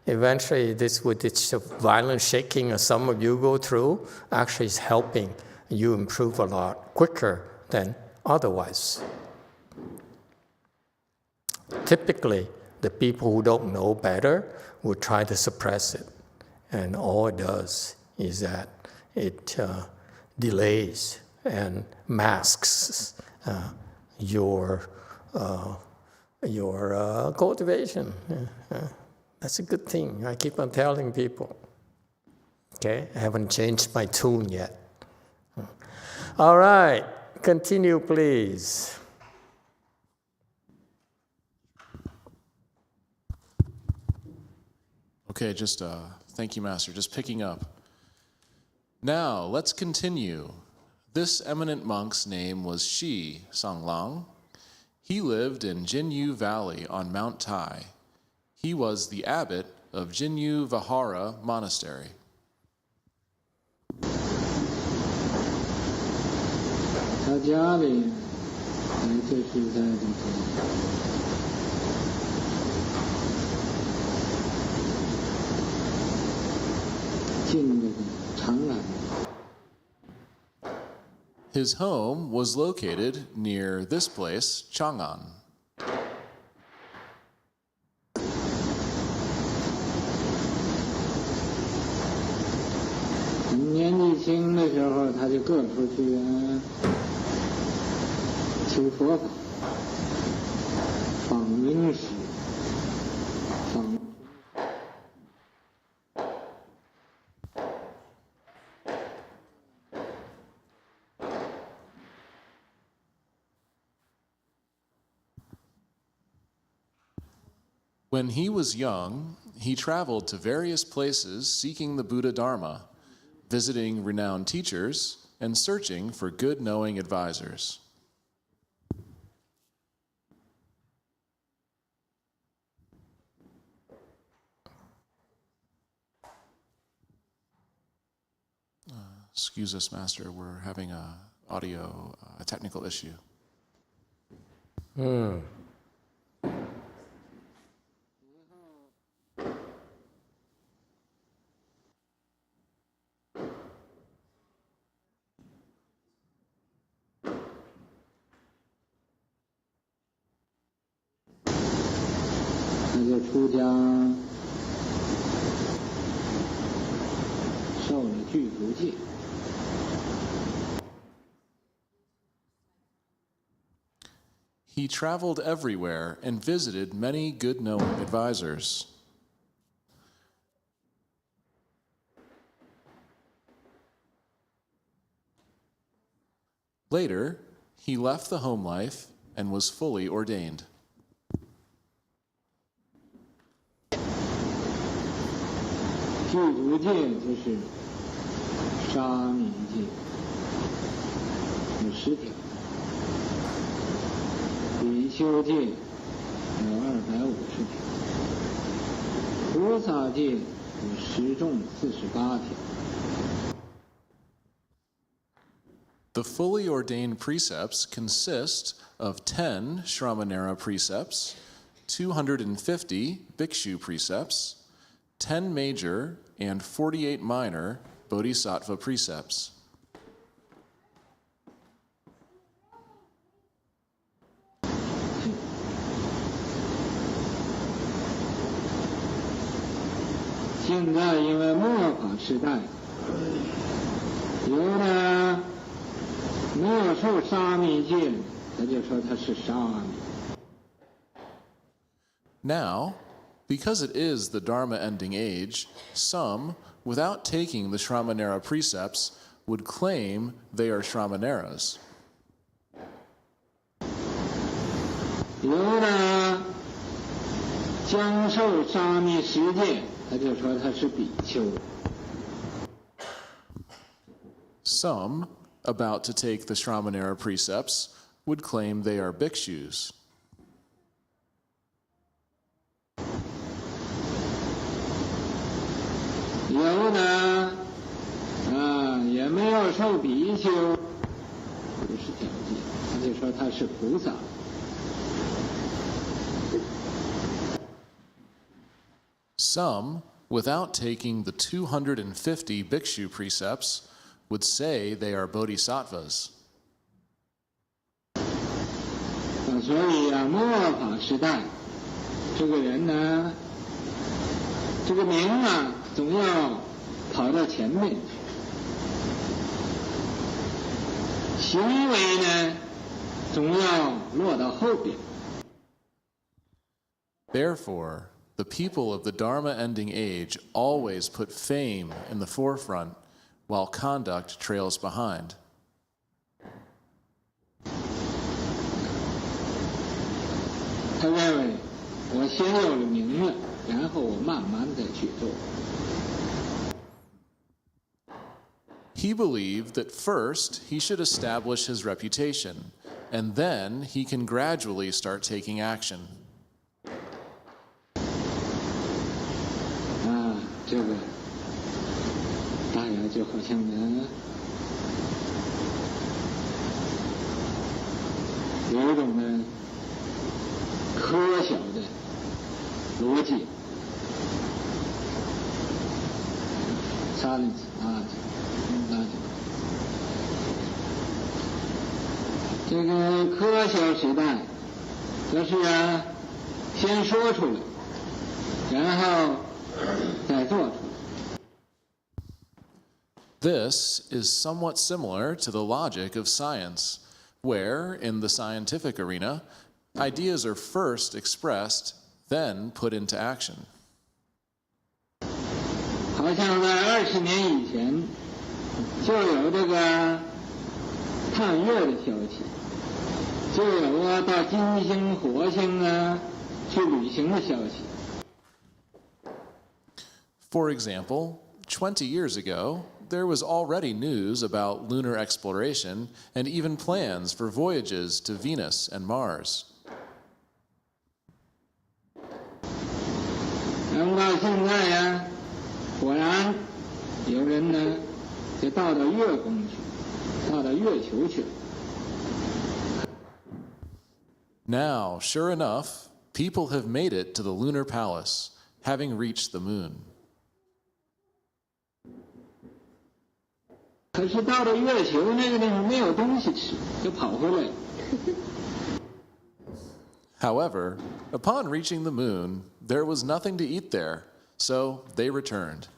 this with this violent shaking some of you go through actually is helping you improve a lot quicker than otherwise. Typically, the people who don't know better will try to suppress it. And all it does is that it delays and masks your cultivation. That's a good thing. I keep on telling people. Okay, I haven't changed my tune yet. All right, continue, please. Okay, just thank you, Master. Just picking up. Now, let's continue. This eminent monk's name was Senglong. He lived in Jinyu Valley on Mount Tai. He was the abbot of Jinyu Vihara Monastery. His home was located near this place, Chang'an. When he was young, he traveled to various places seeking the Buddha Dharma, visiting renowned teachers, and searching for good knowing advisors. Excuse us, Master, we're having a audio technical issue. He traveled everywhere and visited many good-knowing advisors. Later, he left the home life and was fully ordained. The fully ordained precepts consist of 10 Shramanera precepts, 250 Bhikshu precepts, 10 major and 48 minor Bodhisattva precepts. Now, because it is the Dharma ending age, some, without taking the Shramanera precepts, would claim they are Shramaneras. Some, about to take the Shramanera precepts, would claim they are bhikshus. Some, without taking the 250 bhikshu precepts, would say they are bodhisattvas. Therefore, the people of the Dharma ending age always put fame in the forefront, while conduct trails behind. He believed that first he should establish his reputation, and then he can gradually start taking action. This is somewhat similar to the logic of science, where, in the scientific arena, ideas are first expressed, then put into action. For example, 20 years ago, there was already news about lunar exploration and even plans for voyages to Venus and Mars. 然后到现在呀，果然有人呢就到月宫去，到月球去了。 Now, sure enough, people have made it to the lunar palace, having reached the moon. 可是到了月球那个地方没有东西吃，就跑回来了。 However, upon reaching the moon, there was nothing to eat there, so they returned.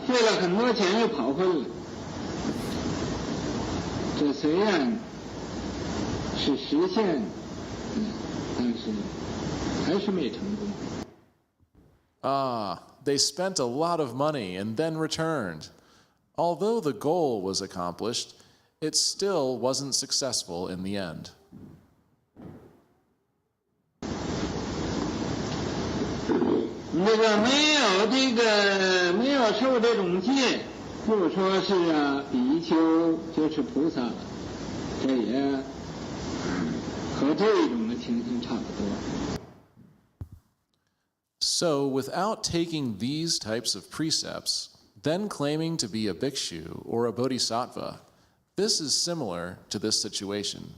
费了很多钱又跑回来了。这虽然是实现，但是还是没成功。 Ah, they spent a lot of money and then returned. Although the goal was accomplished, it still wasn't successful in the end. 那个没有受这种戒，就说是比丘就是菩萨了，这也和这种的情形差不多。 So, without taking these types of precepts, then claiming to be a bhikshu or a bodhisattva, this is similar to this situation.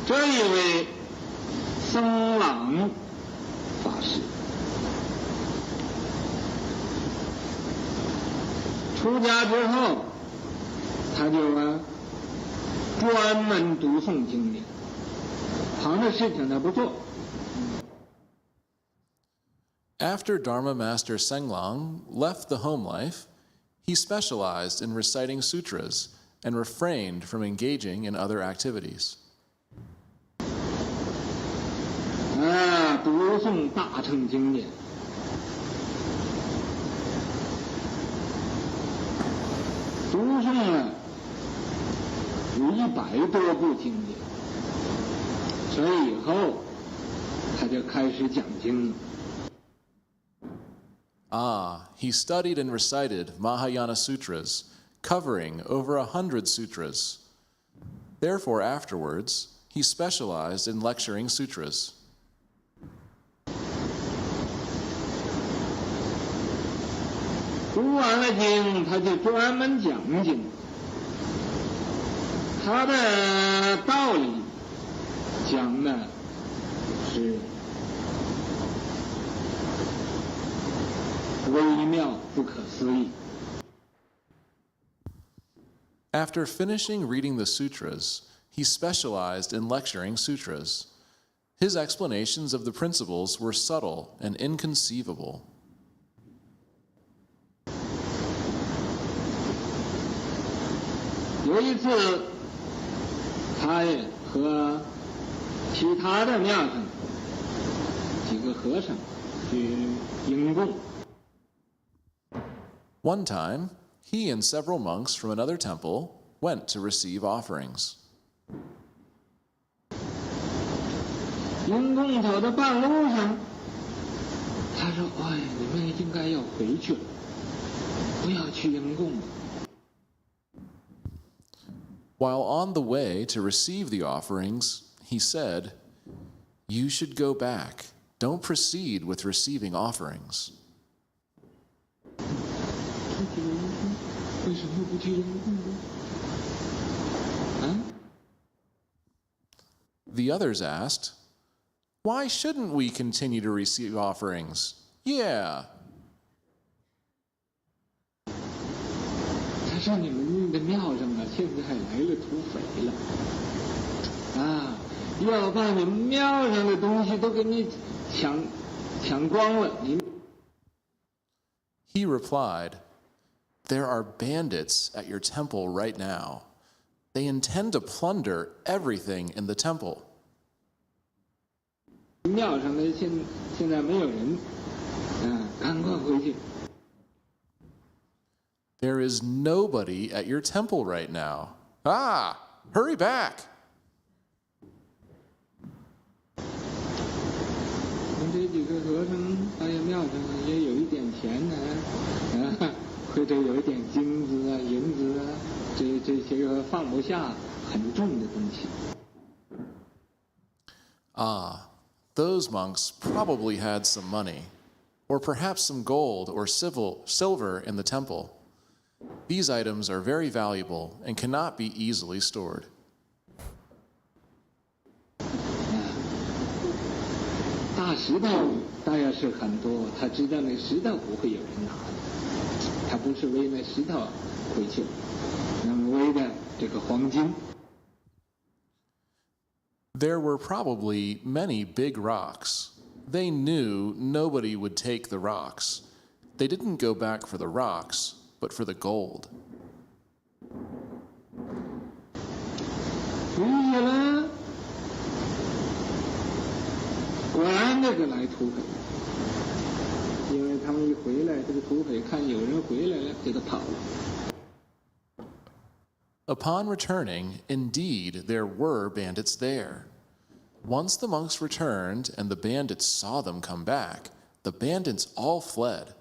这一位僧朗法师，出家之后，他就专门读诵经典，旁的事情他不做。 After Dharma Master Senglong left the home life, he specialized in reciting sutras and refrained from engaging in other activities. 读诵大乘经典，读诵了有100多部经典，所以以后他就开始讲经了。 Ah, he studied and recited Mahayana sutras, covering over 100 sutras. Therefore, afterwards, he specialized in lecturing sutras. 读完了经，他就专门讲经，他的道理讲的是微妙不可思议。 After finishing reading the sutras, he specialized in lecturing sutras. His explanations of the principles were subtle and inconceivable. 有一次，他也和其他的庙上几个和尚去迎供。 One time, he and several monks from another temple went to receive offerings. 迎供走到半路上，他说：“哎，你们应该要回去了，不要去迎供了。” While on the way to receive the offerings, he said, "You should go back. Don't proceed with receiving offerings." 为什么不去迎供呢？啊？ The others asked, "Why shouldn't we continue to receive offerings?" Yeah. 他说：“你们的庙上现在来了土匪了，要把你们庙上的东西都给你抢光了。” He replied, "There are bandits at your temple right now. They intend to plunder everything in the temple." 庙上的现在没有人，赶快回去。 There is nobody at your temple right now. Ah, Hurry back! 我们这几个和尚大爷庙上也有一点钱呢，或者有一点金子啊、银子啊，这些个放不下很重的东西。Ah, those monks probably had some money, or perhaps some gold or silver in the temple. These items are very valuable and cannot be easily stored. 大石头当然是很多，他知道那石头不会有人拿的，他不是为那石头回去，那么为了这个黄金。There were probably many big rocks. They knew nobody would take the rocks. They didn't go back for the rocks, but for the gold. 回去了，果然那个来土匪，因为他们一回来，这个土匪看有人回来了，就都跑了。Upon returning, indeed, there were bandits there. Once the monks returned and the bandits saw them come back, the bandits all fled.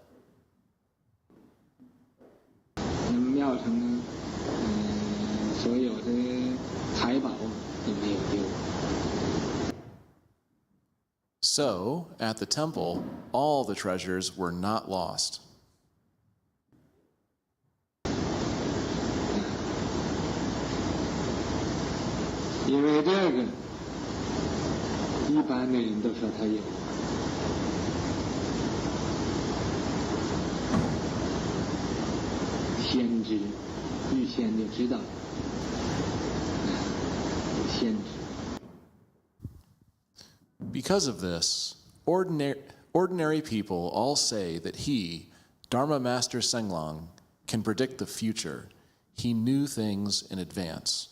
那么庙上呢，所有的财宝都没有丢。 So, at the temple, all the treasures were not lost. 因为这个，一般的人都说他有。先知，预先就知道，有先知。 Because of this, ordinary people all say that he, Dharma Master Senglong, can predict the future. He knew things in advance.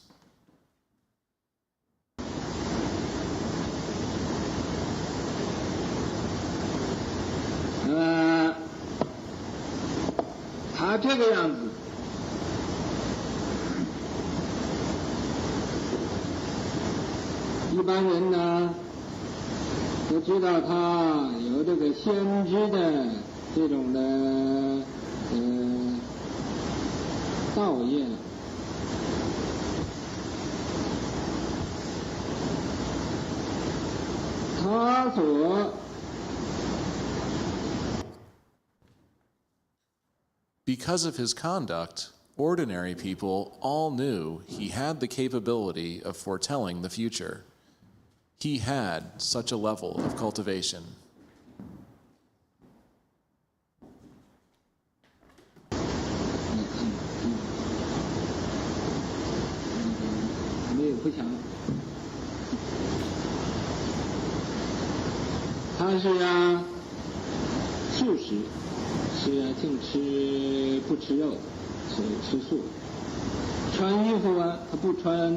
他这个样子，一般人呢都知道他有这个先知的这种的道业。他所 Because of his conduct, ordinary people all knew he had the capability of foretelling the future. He had such a level of cultivation. 没有不想，他是呀素食。 是啊，净吃不吃肉，是吃素。穿衣服啊，他不穿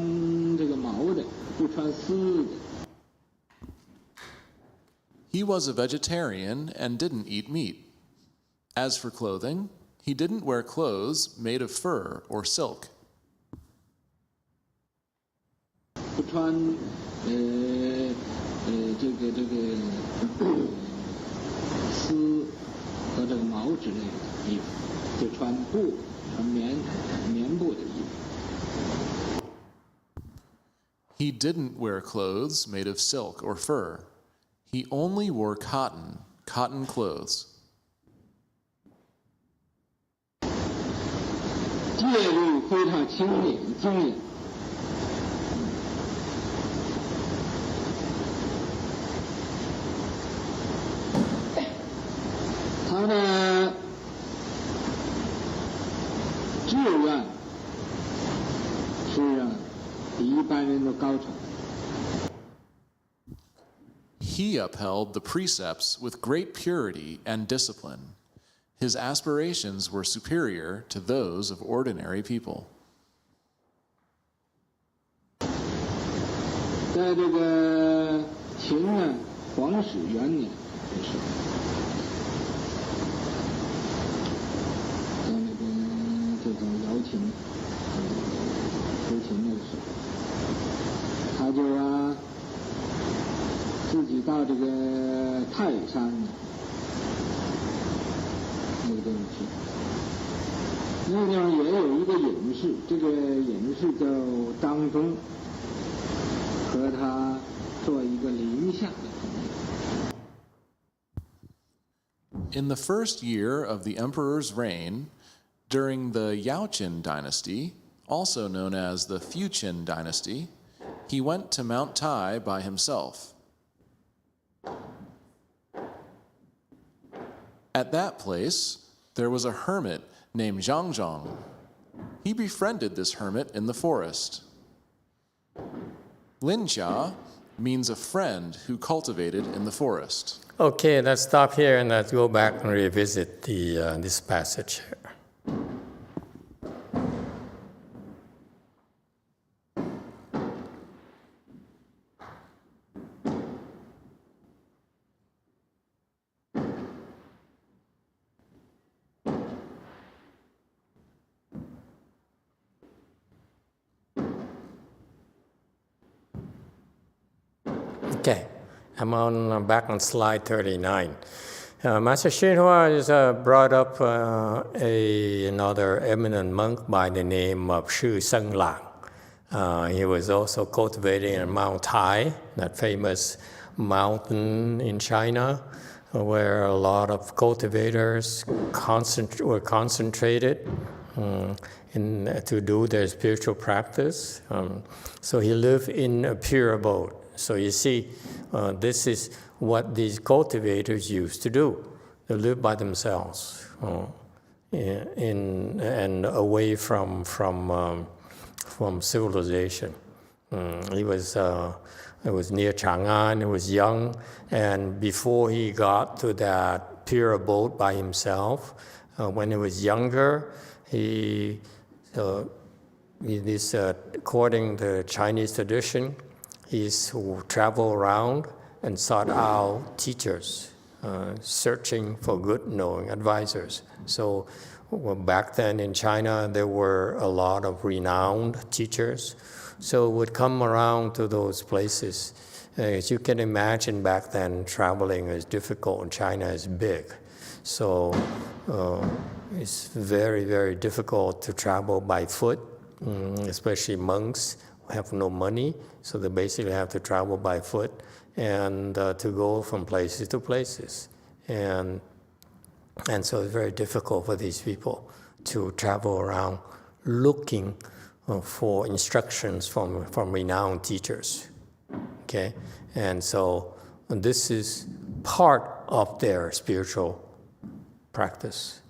这个毛的，不穿丝的。He was a vegetarian and didn't eat meat. As for clothing, he didn't wear clothes made of fur or silk. 不穿这个丝。 和这个毛之类的衣服，就穿布、穿棉布的衣服。He didn't wear clothes made of silk or fur. He only wore cotton clothes. 戒律非常精严。 他的志愿是比一般人都高超。 He upheld the precepts with great purity and discipline. His aspirations were superior to those of ordinary people. 在这个秦呢，皇始元年的时候。 这种瑶琴，胡琴那个时候，到这个泰山那个地方去。那个地方也有一个隐士，这个隐士就当中和他做一个临下的朋友。In the first year of the emperor's reign, during the Yaoqin dynasty, also known as the Fuqin dynasty, he went to Mount Tai by himself. At that place, there was a hermit named Zhang. He befriended this hermit in the forest. Linxia means a friend who cultivated in the forest. Okay, let's stop here and let's go back and revisit this passage here. Okay, I'm back on slide 39. Master Xinhua is brought up another eminent monk by the name of Shi Senglong. He was also cultivating in Mount Tai, that famous mountain in China, where a lot of cultivators were concentrated to do their spiritual practice. So he lived in a pure abode. So you see, this is what these cultivators used to do. They live by themselves and away from civilization. It was near Chang'an. He was young, and before he got to that pure abode by himself, when he was younger, according to Chinese tradition, he traveled around and sought out teachers, searching for good knowing advisors. So back then in China, there were a lot of renowned teachers. So would come around to those places. As you can imagine, back then traveling is difficult and China is big. So it's very, very difficult to travel by foot, especially monks have no money, so they basically have to travel by foot and to go from places to places. And so it's very difficult for these people to travel around looking for instructions from renowned teachers. Okay? And so this is part of their spiritual practice,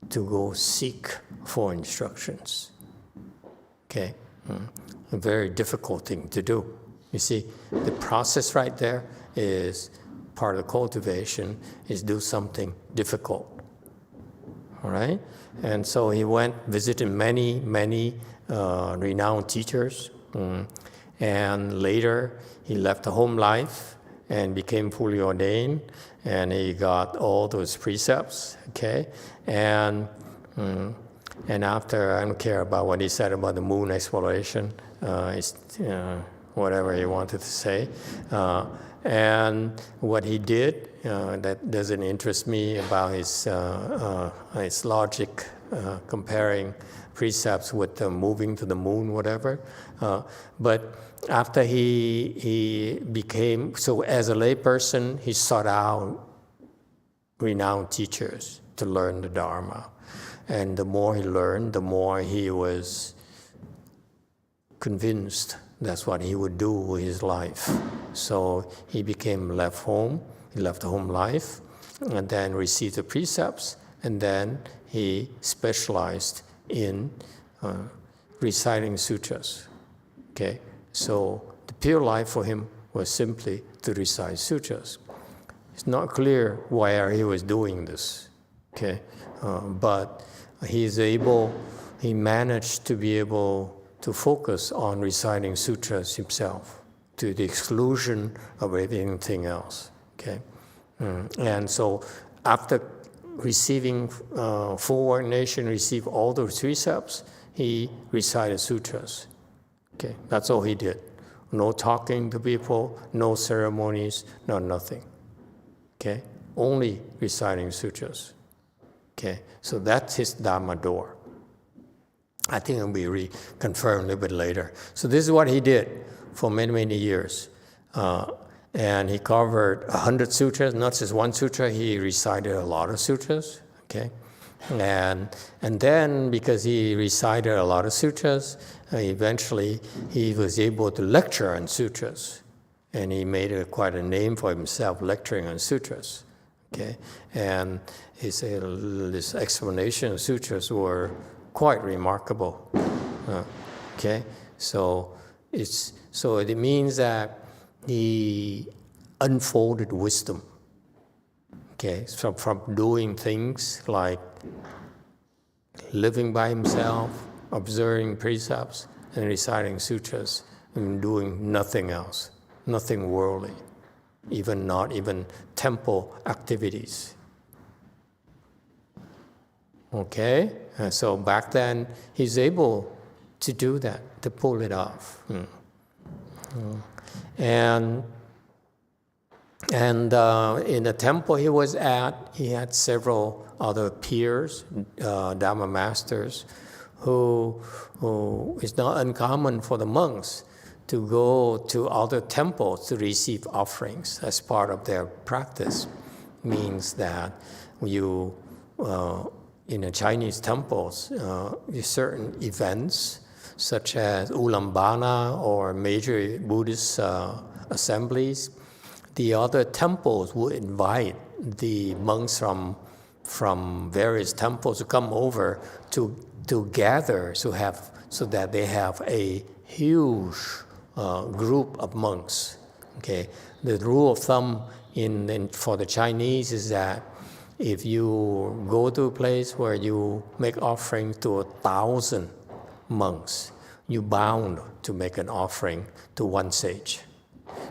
to go seek for instructions. Okay? A very difficult thing to do. You see, the process right there is part of the cultivation, is do something difficult. All right? And so he went, visited many renowned teachers, and later he left the home life and became fully ordained, and he got all those precepts, okay? And after, I don't care about what he said about the moon exploration, whatever he wanted to say. And what he did, that doesn't interest me about his logic, comparing precepts with moving to the moon, whatever. But after he became, so as a layperson, he sought out renowned teachers to learn the Dharma. And the more he learned, the more he was convinced that's what he would do with his life. So he left home, he left the home life, and then received the precepts, and then he specialized in reciting sutras. Okay, so the pure life for him was simply to recite sutras. It's not clear where he was doing this. Okay, but he managed to be able to focus on reciting sutras himself, to the exclusion of everything else. Okay, and so after receiving full ordination, received all those precepts, he recited sutras. Okay, that's all he did. no talking to people, no ceremonies, no nothing. Okay, only reciting sutras. Okay, so that's his Dharma door. I think it'll be reconfirmed a little bit later. So this is what he did for many, many years. And he covered 100 sutras, not just one sutra, he recited a lot of sutras. Okay, and then because he recited a lot of sutras, eventually he was able to lecture on sutras. And he made quite a name for himself lecturing on sutras. Okay, and his explanation of sutras were quite remarkable. Okay, so it means that he unfolded wisdom. Okay, so from doing things like living by himself, observing precepts, and reciting sutras, and doing nothing else, nothing worldly, not even temple activities. Okay, so back then he's able to do that, to pull it off. And in the temple he was at, he had several other peers, Dharma masters, who it's not uncommon for the monks to go to other temples to receive offerings as part of their practice. Means that you, in the Chinese temples, certain events such as Ulambana or major Buddhist assemblies, the other temples would invite the monks from various temples to come over to gather, so that they have a huge group of monks. Okay, the rule of thumb for the Chinese is that if you go to a place where you make offerings to 1,000 monks, you're bound to make an offering to one sage.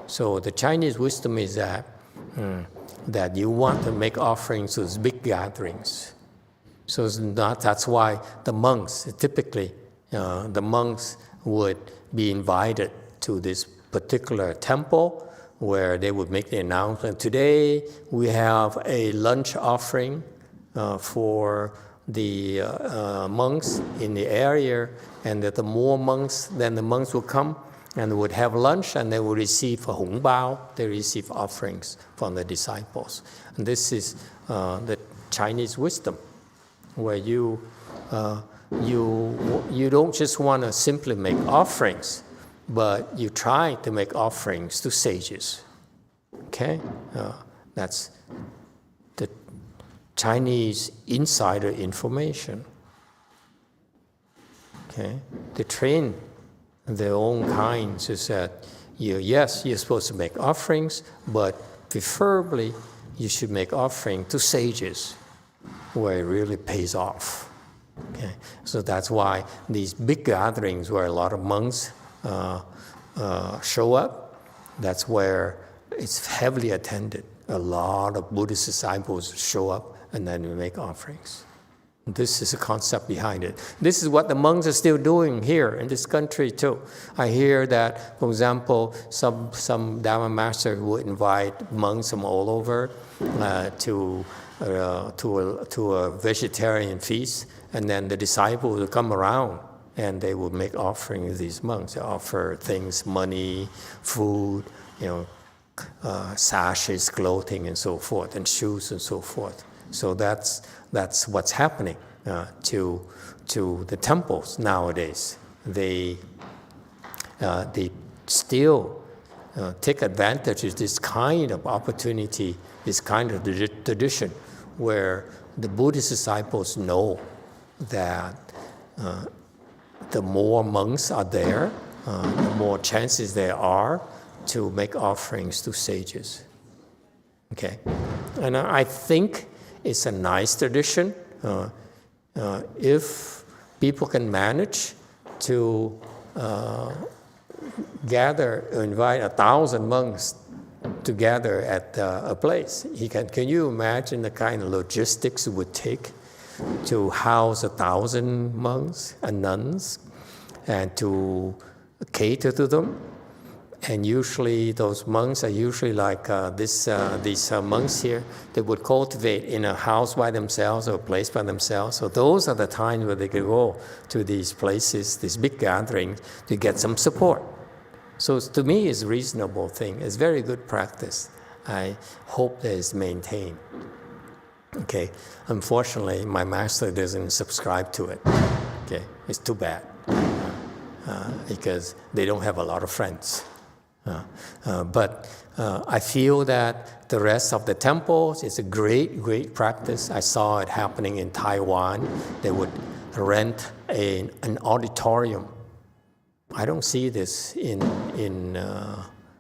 So the Chinese wisdom is that you want to make offerings to big gatherings. So that's why the monks, typically, the monks would be invited to this particular temple where they would make the announcement, today we have a lunch offering for the monks in the area, and that the more monks, then the monks will come and would have lunch, and they will receive a hong bao, they receive offerings from the disciples. And this is the Chinese wisdom, where you don't just want to simply make offerings, but you try to make offerings to sages. Okay, that's the Chinese insider information. Okay, they train their own kind so that yes, you're supposed to make offerings, but preferably you should make offering to sages, where it really pays off. Okay, so that's why these big gatherings where a lot of monks show up, that's where it's heavily attended. A lot of Buddhist disciples show up, and then we make offerings. This is the concept behind it. This is what the monks are still doing here in this country too. I hear that, for example, some Dharma master would invite monks from all over to a vegetarian feast, and then the disciples would come around and they would make offerings to these monks. They offer things, money, food, sashes, clothing, and so forth, and shoes and so forth. So that's what's happening to the temples nowadays. They still take advantage of this kind of opportunity, this kind of tradition, where the Buddhist disciples know that the more monks are there, the more chances there are to make offerings to sages. Okay, and I think it's a nice tradition. If people can manage to invite 1,000 monks together at a place, can you imagine the kind of logistics it would take to house 1,000 monks and nuns and to cater to them? And usually those monks are usually like these monks here. They would cultivate in a house by themselves or a place by themselves. So those are the times where they could go to these places, these big gatherings, to get some support. So to me, it's a reasonable thing. It's very good practice. I hope that it's maintained. Okay. Unfortunately, my master doesn't subscribe to it. Okay. It's too bad because they don't have a lot of friends. But I feel that the rest of the temples is a great, great practice. I saw it happening in Taiwan. They would rent an auditorium. I don't see this in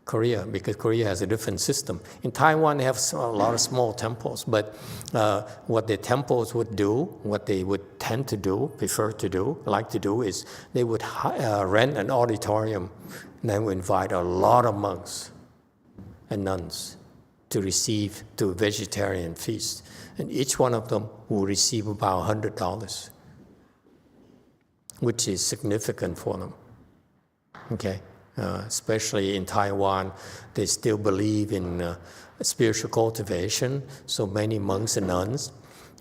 Korea because Korea has a different system. In Taiwan, they have a lot of small temples, but what the temples would do, what they would tend to do, prefer to do, like to do, is they would rent an auditorium and then would invite a lot of monks and nuns to receive to vegetarian feast. And each one of them will receive about $100, which is significant for them. Okay, especially in Taiwan, they still believe in spiritual cultivation. So many monks and nuns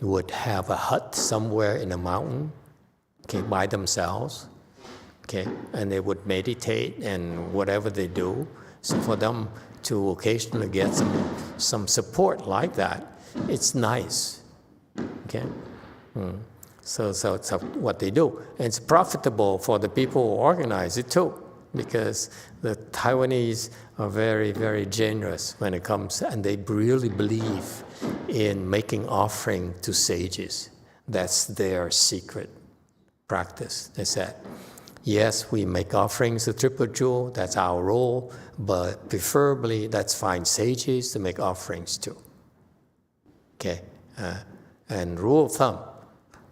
would have a hut somewhere in a mountain, okay, by themselves. Okay, and they would meditate and whatever they do. So for them to occasionally get some support like that, it's nice. Okay, so it's what they do, and it's profitable for the people who organize it too, because the Taiwanese are very, very generous when it comes, and they really believe in making offering to sages. That's their secret practice. They said, yes, we make offerings to Triple Jewel, that's our role, but preferably let's find sages to make offerings to. Okay, and rule of thumb,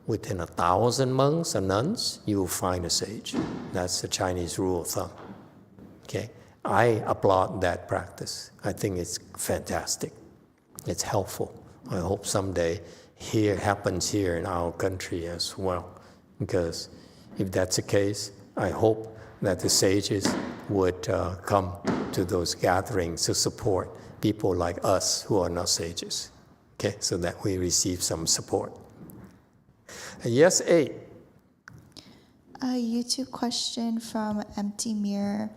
within 1,000 monks or nuns, you will find a sage. That's the Chinese rule of thumb. Okay, I applaud that practice. I think it's fantastic. It's helpful. I hope someday happens here in our country as well, because if that's the case, I hope that the sages would come to those gatherings to support people like us who are not sages. Okay, so that we receive some support. Yes, 8. A YouTube question from Empty Mirror.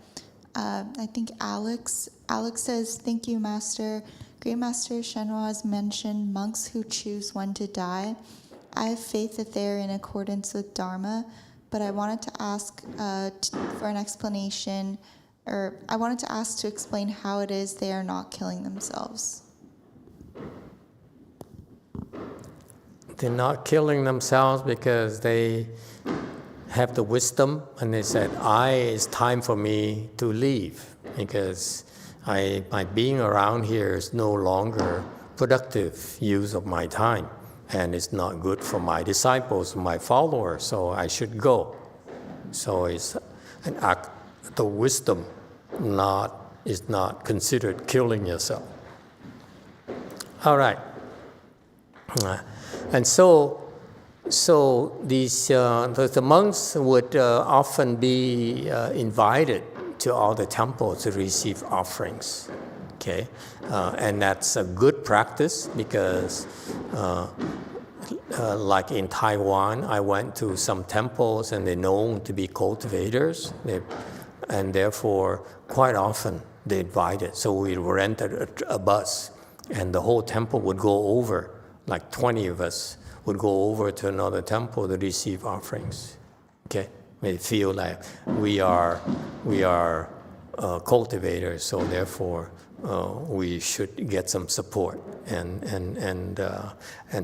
I think Alex. Alex says, thank you, Master. Great Master YongHua has mentioned monks who choose when to die. I have faith that they are in accordance with Dharma, but I wanted to ask for an explanation, or I wanted to ask to explain how it is they are not killing themselves. They're not killing themselves because they have the wisdom and they said, it's time for me to leave because my being around here is no longer productive use of my time and it's not good for my disciples, my followers, so I should go. So it's an act of wisdom, is not considered killing yourself. All right. And so these the monks would often be invited to all the temples to receive offerings. Okay, and that's a good practice because, like in Taiwan, I went to some temples and they're known to be cultivators, and therefore quite often they invited. So we rented a bus, and the whole temple would go over. Like 20 of us would go over to another temple to receive offerings. Okay, they feel like we are cultivators, so therefore we should get some support and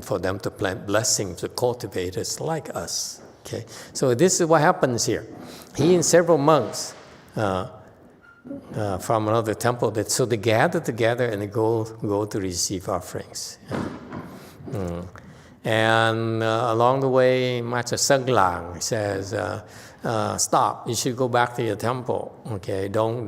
for them to plant blessings to cultivators like us. Okay, so this is what happens here. He and several monks from another temple, so they gather together and they go to receive offerings. And along the way, Master Senglong says, "Stop! You should go back to your temple. Okay, don't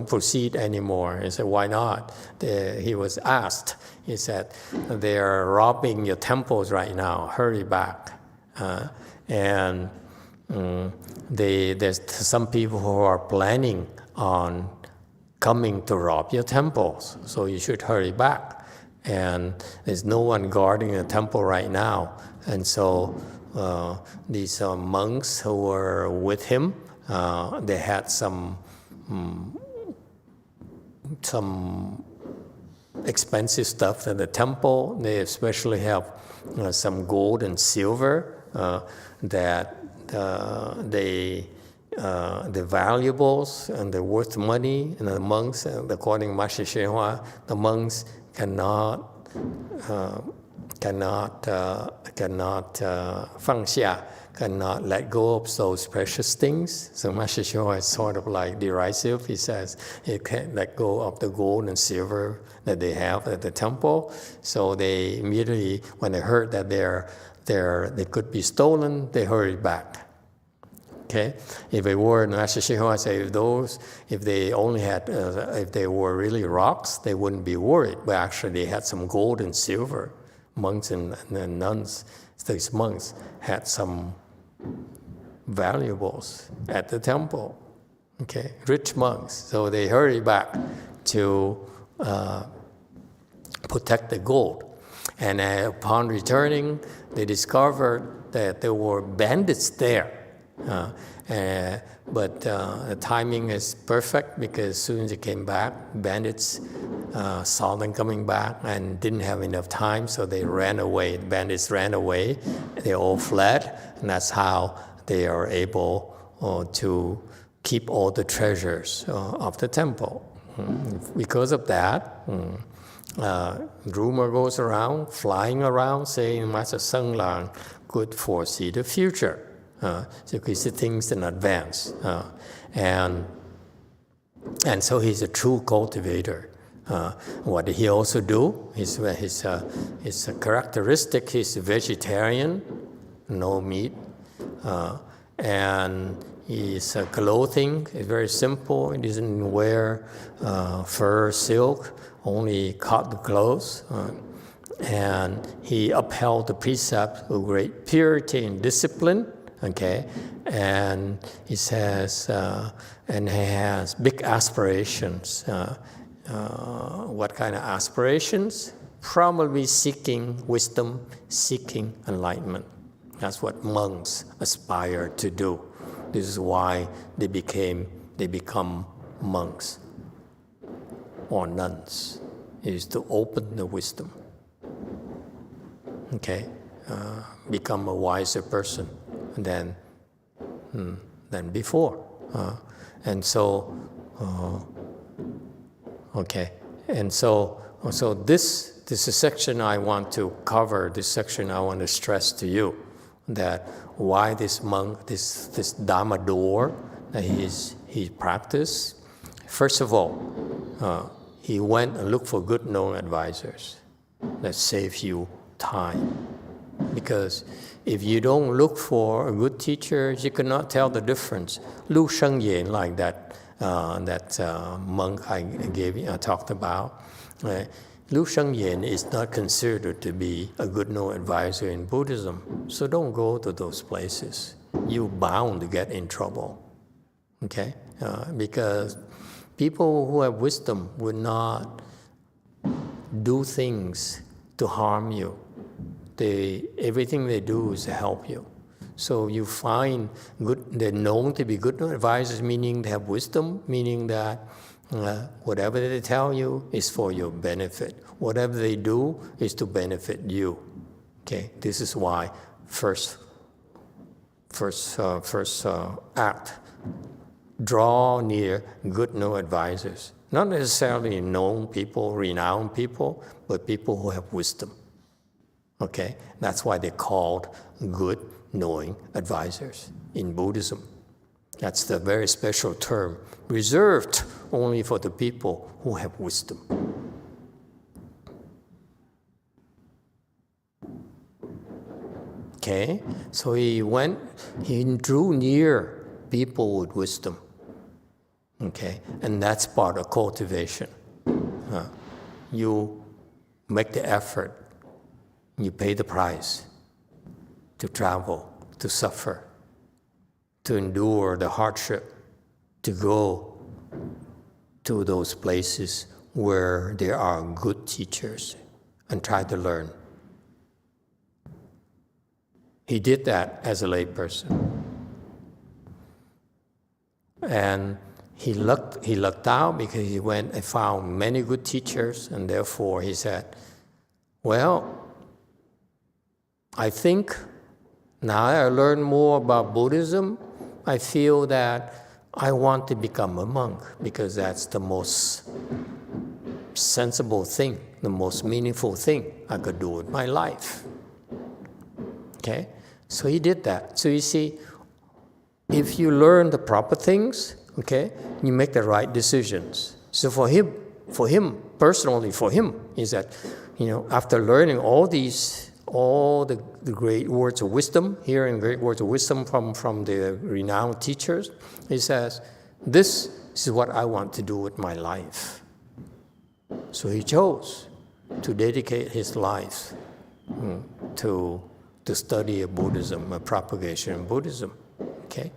proceed anymore." He said, "Why not?" He was asked. He said, "They are robbing your temples right now. Hurry back." And there's some people who are planning on coming to rob your temples, so you should hurry back. And there's no one guarding the temple right now. And so these monks who were with him, they had some expensive stuff at the temple. They especially have some gold and silver that the valuables and they're worth money. And the monks, according to Master YongHua, the monks cannot 放下, cannot let go of those precious things. So Master YongHua is sort of like derisive. He says you can't let go of the gold and silver that they have at the temple. So they immediately, when they heard that they could be stolen, they hurried back. Okay, if they were, Master YongHua said, if they only had, if they were really rocks, they wouldn't be worried. But actually, they had some gold and silver. Monks and nuns, these monks had some valuables at the temple. Okay, rich monks. So they hurried back to protect the gold. And upon returning, they discovered that there were bandits there. But the timing is perfect because as soon as they came back, bandits saw them coming back and didn't have enough time, so they ran away. The bandits ran away, they all fled, and that's how they are able to keep all the treasures of the temple. Because of that, rumor goes around, flying around, saying Master Senglong could foresee the future. So he see things in advance. And so he's a true cultivator. What did he also do? His characteristic, he's a vegetarian, no meat. And his clothing is very simple. He doesn't wear fur, silk, only cotton clothes. And he upheld the precepts of great purity and discipline. Okay, and he says, and he has big aspirations. What kind of aspirations? Probably seeking wisdom, seeking enlightenment. That's what monks aspire to do. This is why they become monks or nuns. It is to open the wisdom. Okay, become a wiser person than before. And so, okay. And so this is a section I want to cover, this section I want to stress to you, that why this monk, this Dharma door that he practiced. First of all, he went and looked for good known advisors that saves you time. Because if you don't look for a good teacher, you cannot tell the difference. Lu Shengyan, like that monk I talked about, Lu Shengyan is not considered to be a good known advisor in Buddhism. So don't go to those places. You're bound to get in trouble. Okay? Because people who have wisdom would not do things to harm you. Everything they do is to help you. So you find they're known to be good advisors, meaning they have wisdom, meaning that whatever they tell you is for your benefit. Whatever they do is to benefit you. Okay, this is why first act, draw near good known advisors. Not necessarily known people, renowned people, but people who have wisdom. Okay, that's why they're called good knowing advisors in Buddhism. That's the very special term, reserved only for the people who have wisdom. Okay, so he drew near people with wisdom. Okay, and that's part of cultivation. You make the effort. You pay the price to travel, to suffer, to endure the hardship, to go to those places where there are good teachers and try to learn. He did that as a layperson. And he lucked out because he went and found many good teachers, and therefore he said, well, I think now I learn more about Buddhism, I feel that I want to become a monk because that's the most sensible thing, the most meaningful thing I could do with my life. Okay? So he did that. So you see, if you learn the proper things, okay, you make the right decisions. So for him personally, is that, after learning all the great words of wisdom, hearing great words of wisdom from the renowned teachers, he says, this is what I want to do with my life. So he chose to dedicate his life to study of Buddhism, a propagation of Buddhism. Okay,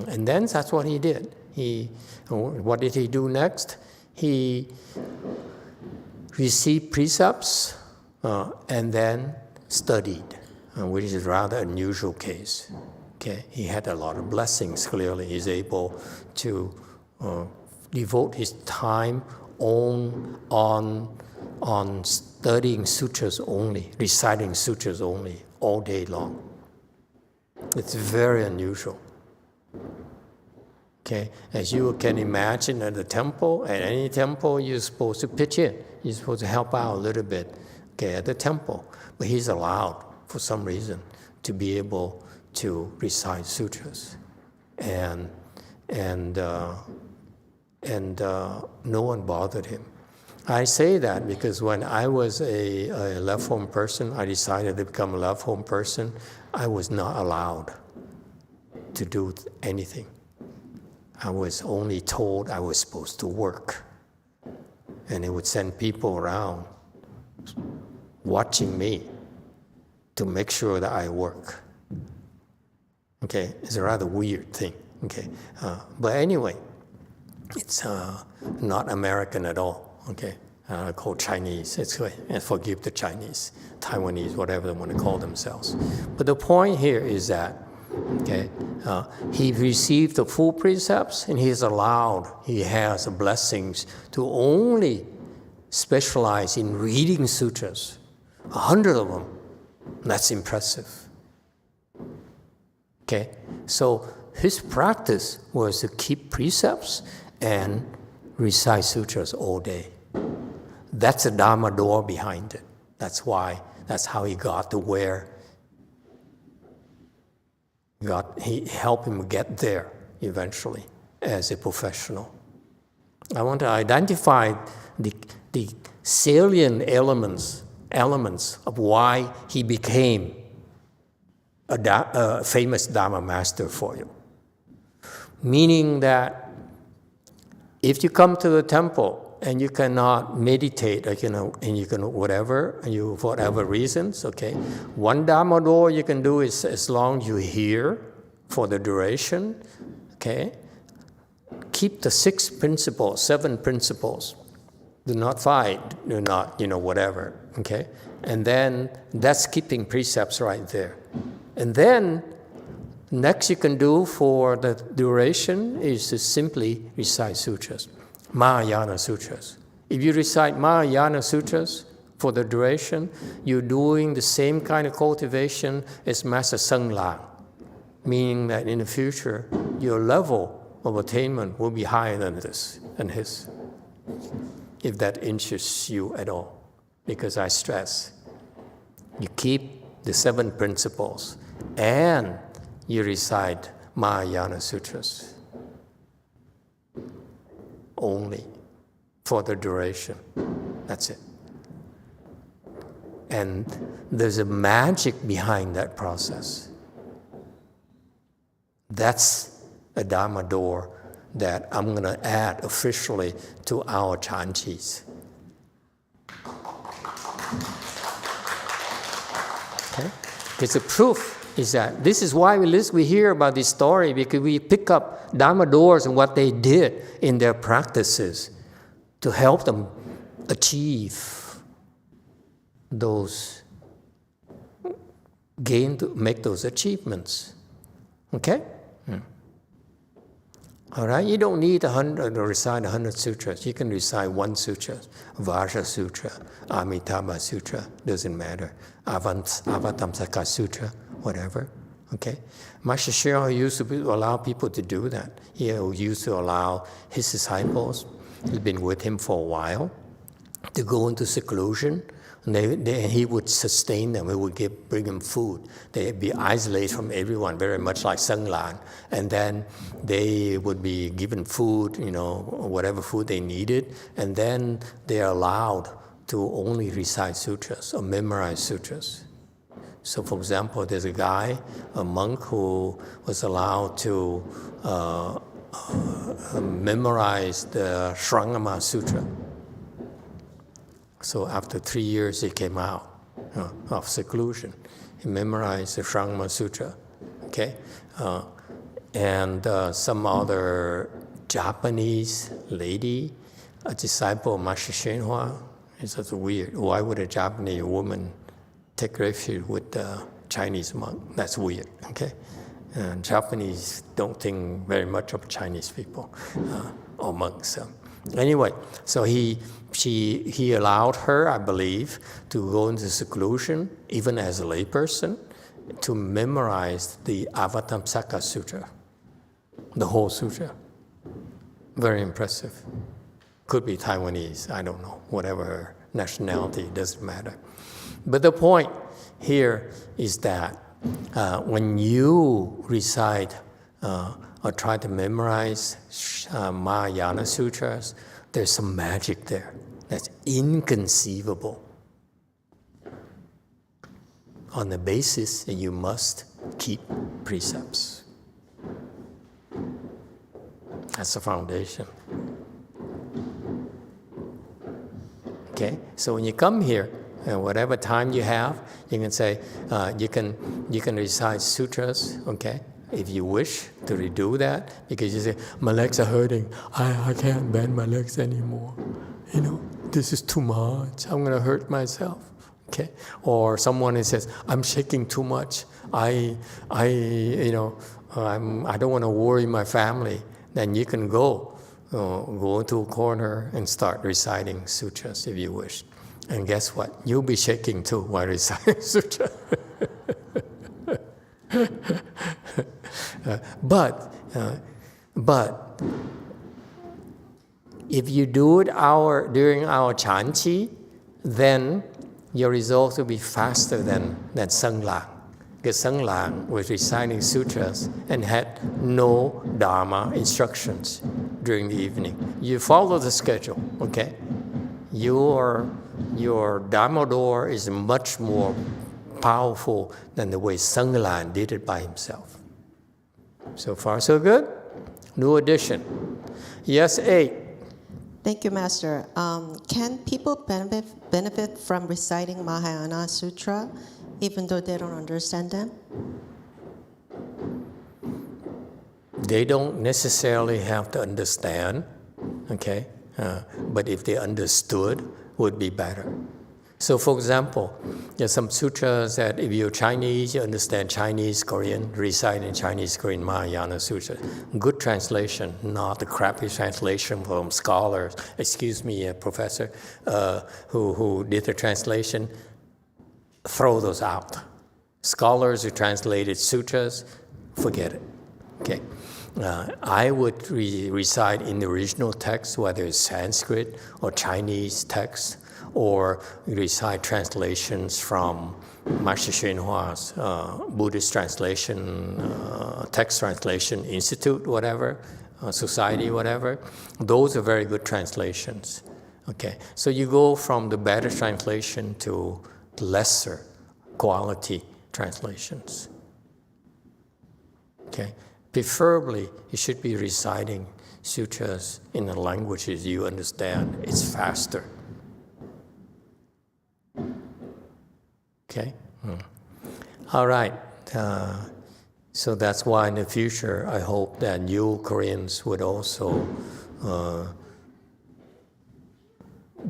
and then that's what he did. What did he do next? He received precepts and then studied, which is a rather unusual case. Okay, he had a lot of blessings. Clearly, he's able to devote his time on studying sutras only, reciting sutras only, all day long. It's very unusual. Okay, as you can imagine at any temple, you're supposed to pitch in. You're supposed to help out a little bit, okay, at the temple. But he's allowed, for some reason, to be able to recite sutras. And no one bothered him. I say that because when I was a left home person, I decided to become a left home person, I was not allowed to do anything. I was only told I was supposed to work. And it would send people around watching me to make sure that I work. Okay, it's a rather weird thing. Okay, but anyway, it's not American at all. Okay, I call Chinese. Forgive the Chinese, Taiwanese, whatever they want to call themselves. But the point here is that, okay, he received the full precepts, and he has the blessings to only specialize in reading sutras, 100 of them. That's impressive. Okay, so his practice was to keep precepts and recite sutras all day. That's the Dharma door behind it. That's how he got to where he helped him get there eventually as a professional. I want to identify the salient elements of why he became a famous Dharma master for you. Meaning that if you come to the temple and you cannot meditate, and you can whatever reasons, okay, one Dharma door you can do is as long as you hear for the duration, okay, keep the 7 principles. Do not fight, do not, whatever, okay? And then that's keeping precepts right there. And then next you can do for the duration is to simply recite sutras, Mahayana sutras. If you recite Mahayana sutras for the duration, you're doing the same kind of cultivation as Master Senglong, meaning that in the future, your level of attainment will be higher than his, if that interests you at all. Because I stress, you keep the 7 principles and you recite Mahayana sutras only for the duration. That's it. And there's a magic behind that process. That's a Dharma door that I'm going to add officially to our chantis. Okay? It's a proof is that this is why we hear about this story, because we pick up Dharma doors and what they did in their practices to help them achieve those, make those achievements. Okay? All right, you don't need to recite 100 sutras. You can recite one sutra, Vaja Sutra, Amitabha Sutra, doesn't matter. Avatamsaka Sutra, whatever. Okay, Master Hsuan used to allow people to do that. He used to allow his disciples, who'd been with him for a while, to go into seclusion. And he would sustain them. He would bring them food. They'd be isolated from everyone, very much like Senglong. And then they would be given food, whatever food they needed. And then they're allowed to only recite sutras or memorize sutras. So, for example, there's a monk who was allowed to memorize the Shrangama Sutra. So after 3 years, he came out of seclusion. He memorized the Shrangama Sutra, okay? And some other Japanese lady, a disciple of Master YongHua, it's just weird. Why would a Japanese woman take refuge with a Chinese monk? That's weird, okay? Japanese don't think very much of Chinese people or monks. Anyway, so he allowed her, I believe, to go into seclusion, even as a layperson, to memorize the Avatamsaka Sutra, the whole sutra. Very impressive. Could be Taiwanese, I don't know, whatever her nationality, doesn't matter. But the point here is that when you recite or try to memorize Mahayana sutras, there's some magic there that's inconceivable. On the basis that you must keep precepts. That's the foundation. Okay, so when you come here, whatever time you have, you can say, you can recite sutras, okay? If you wish to redo that, because you say, my legs are hurting, I can't bend my legs anymore. This is too much, I'm gonna hurt myself, okay? Or someone who says, I'm shaking too much, I don't wanna worry my family. Then you can go into a corner and start reciting sutras if you wish. And guess what? You'll be shaking too while reciting sutra. But if you do it during our Chanchi, then your results will be faster than Senglong. Because Senglong was reciting sutras and had no Dharma instructions during the evening. You follow the schedule, okay? Your Dharma door is much more powerful than the way Senglong did it by himself. So far, so good? New addition. Yes, 8. Thank you, Master. Can people benefit from reciting Mahayana Sutra even though they don't understand them? They don't necessarily have to understand, okay? But if they understood, would be better. So, for example, there's some sutras that if you're Chinese, you understand Chinese, Korean, recite in Chinese, Korean, Mahayana Sutra. Good translation, not the crappy translation from scholars. Excuse me, professor, who did the translation. Throw those out. Scholars who translated sutras, forget it. Okay. I would recite in the original text, whether it's Sanskrit or Chinese text, or recite translations from Master YongHua's Buddhist translation, text translation institute, whatever, society, whatever. Those are very good translations. Okay, so you go from the better translation to lesser quality translations. Okay, preferably you should be reciting sutras in the languages you understand. It's faster. Okay. All right. So that's why in the future, I hope that you Koreans would also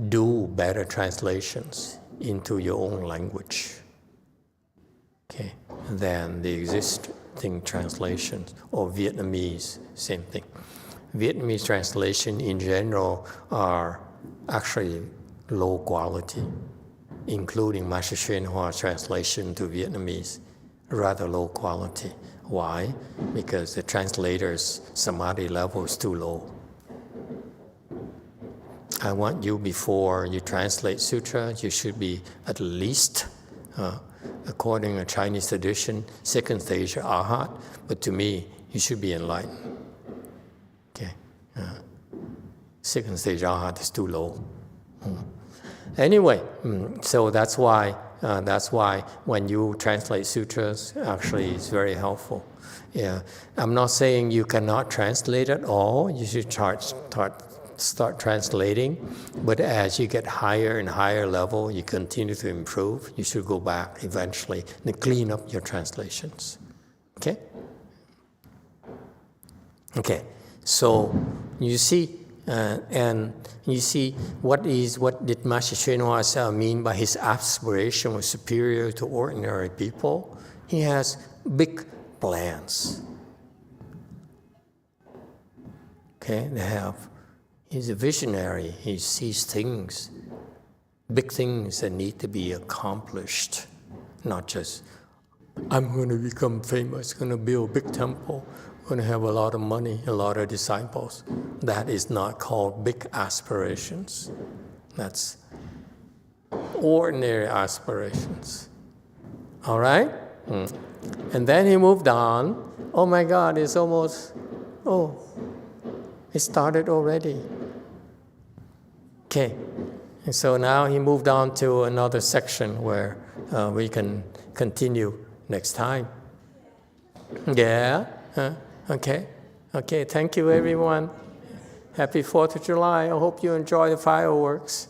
do better translations into your own language, okay, than the existing translations, or Vietnamese, same thing. Vietnamese translation in general are actually low quality, including Master YongHua translation to Vietnamese, rather low quality. Why? Because the translator's samadhi level is too low. I want you, before you translate sutra, you should be at least, according to Chinese tradition, second stage arhat, but to me, you should be enlightened. Okay, second stage arhat is too low. Anyway, so that's why when you translate sutras, actually it's very helpful. Yeah, I'm not saying you cannot translate at all. You should start translating, but as you get higher and higher level, you continue to improve. You should go back eventually and clean up your translations. Okay? Okay. So you see. And you see, what did Master YongHua mean by his aspiration was superior to ordinary people? He has big plans. Okay, he's a visionary. He sees things, big things that need to be accomplished, not just, I'm going to become famous, going to build a big temple, going to have a lot of money, a lot of disciples. That is not called big aspirations. That's ordinary aspirations. All right? And then he moved on. Oh my God, it's almost, it started already. Okay. And so now he moved on to another section where we can continue next time. Yeah? Okay. Okay, thank you everyone. Happy 4th of July. I hope you enjoy the fireworks.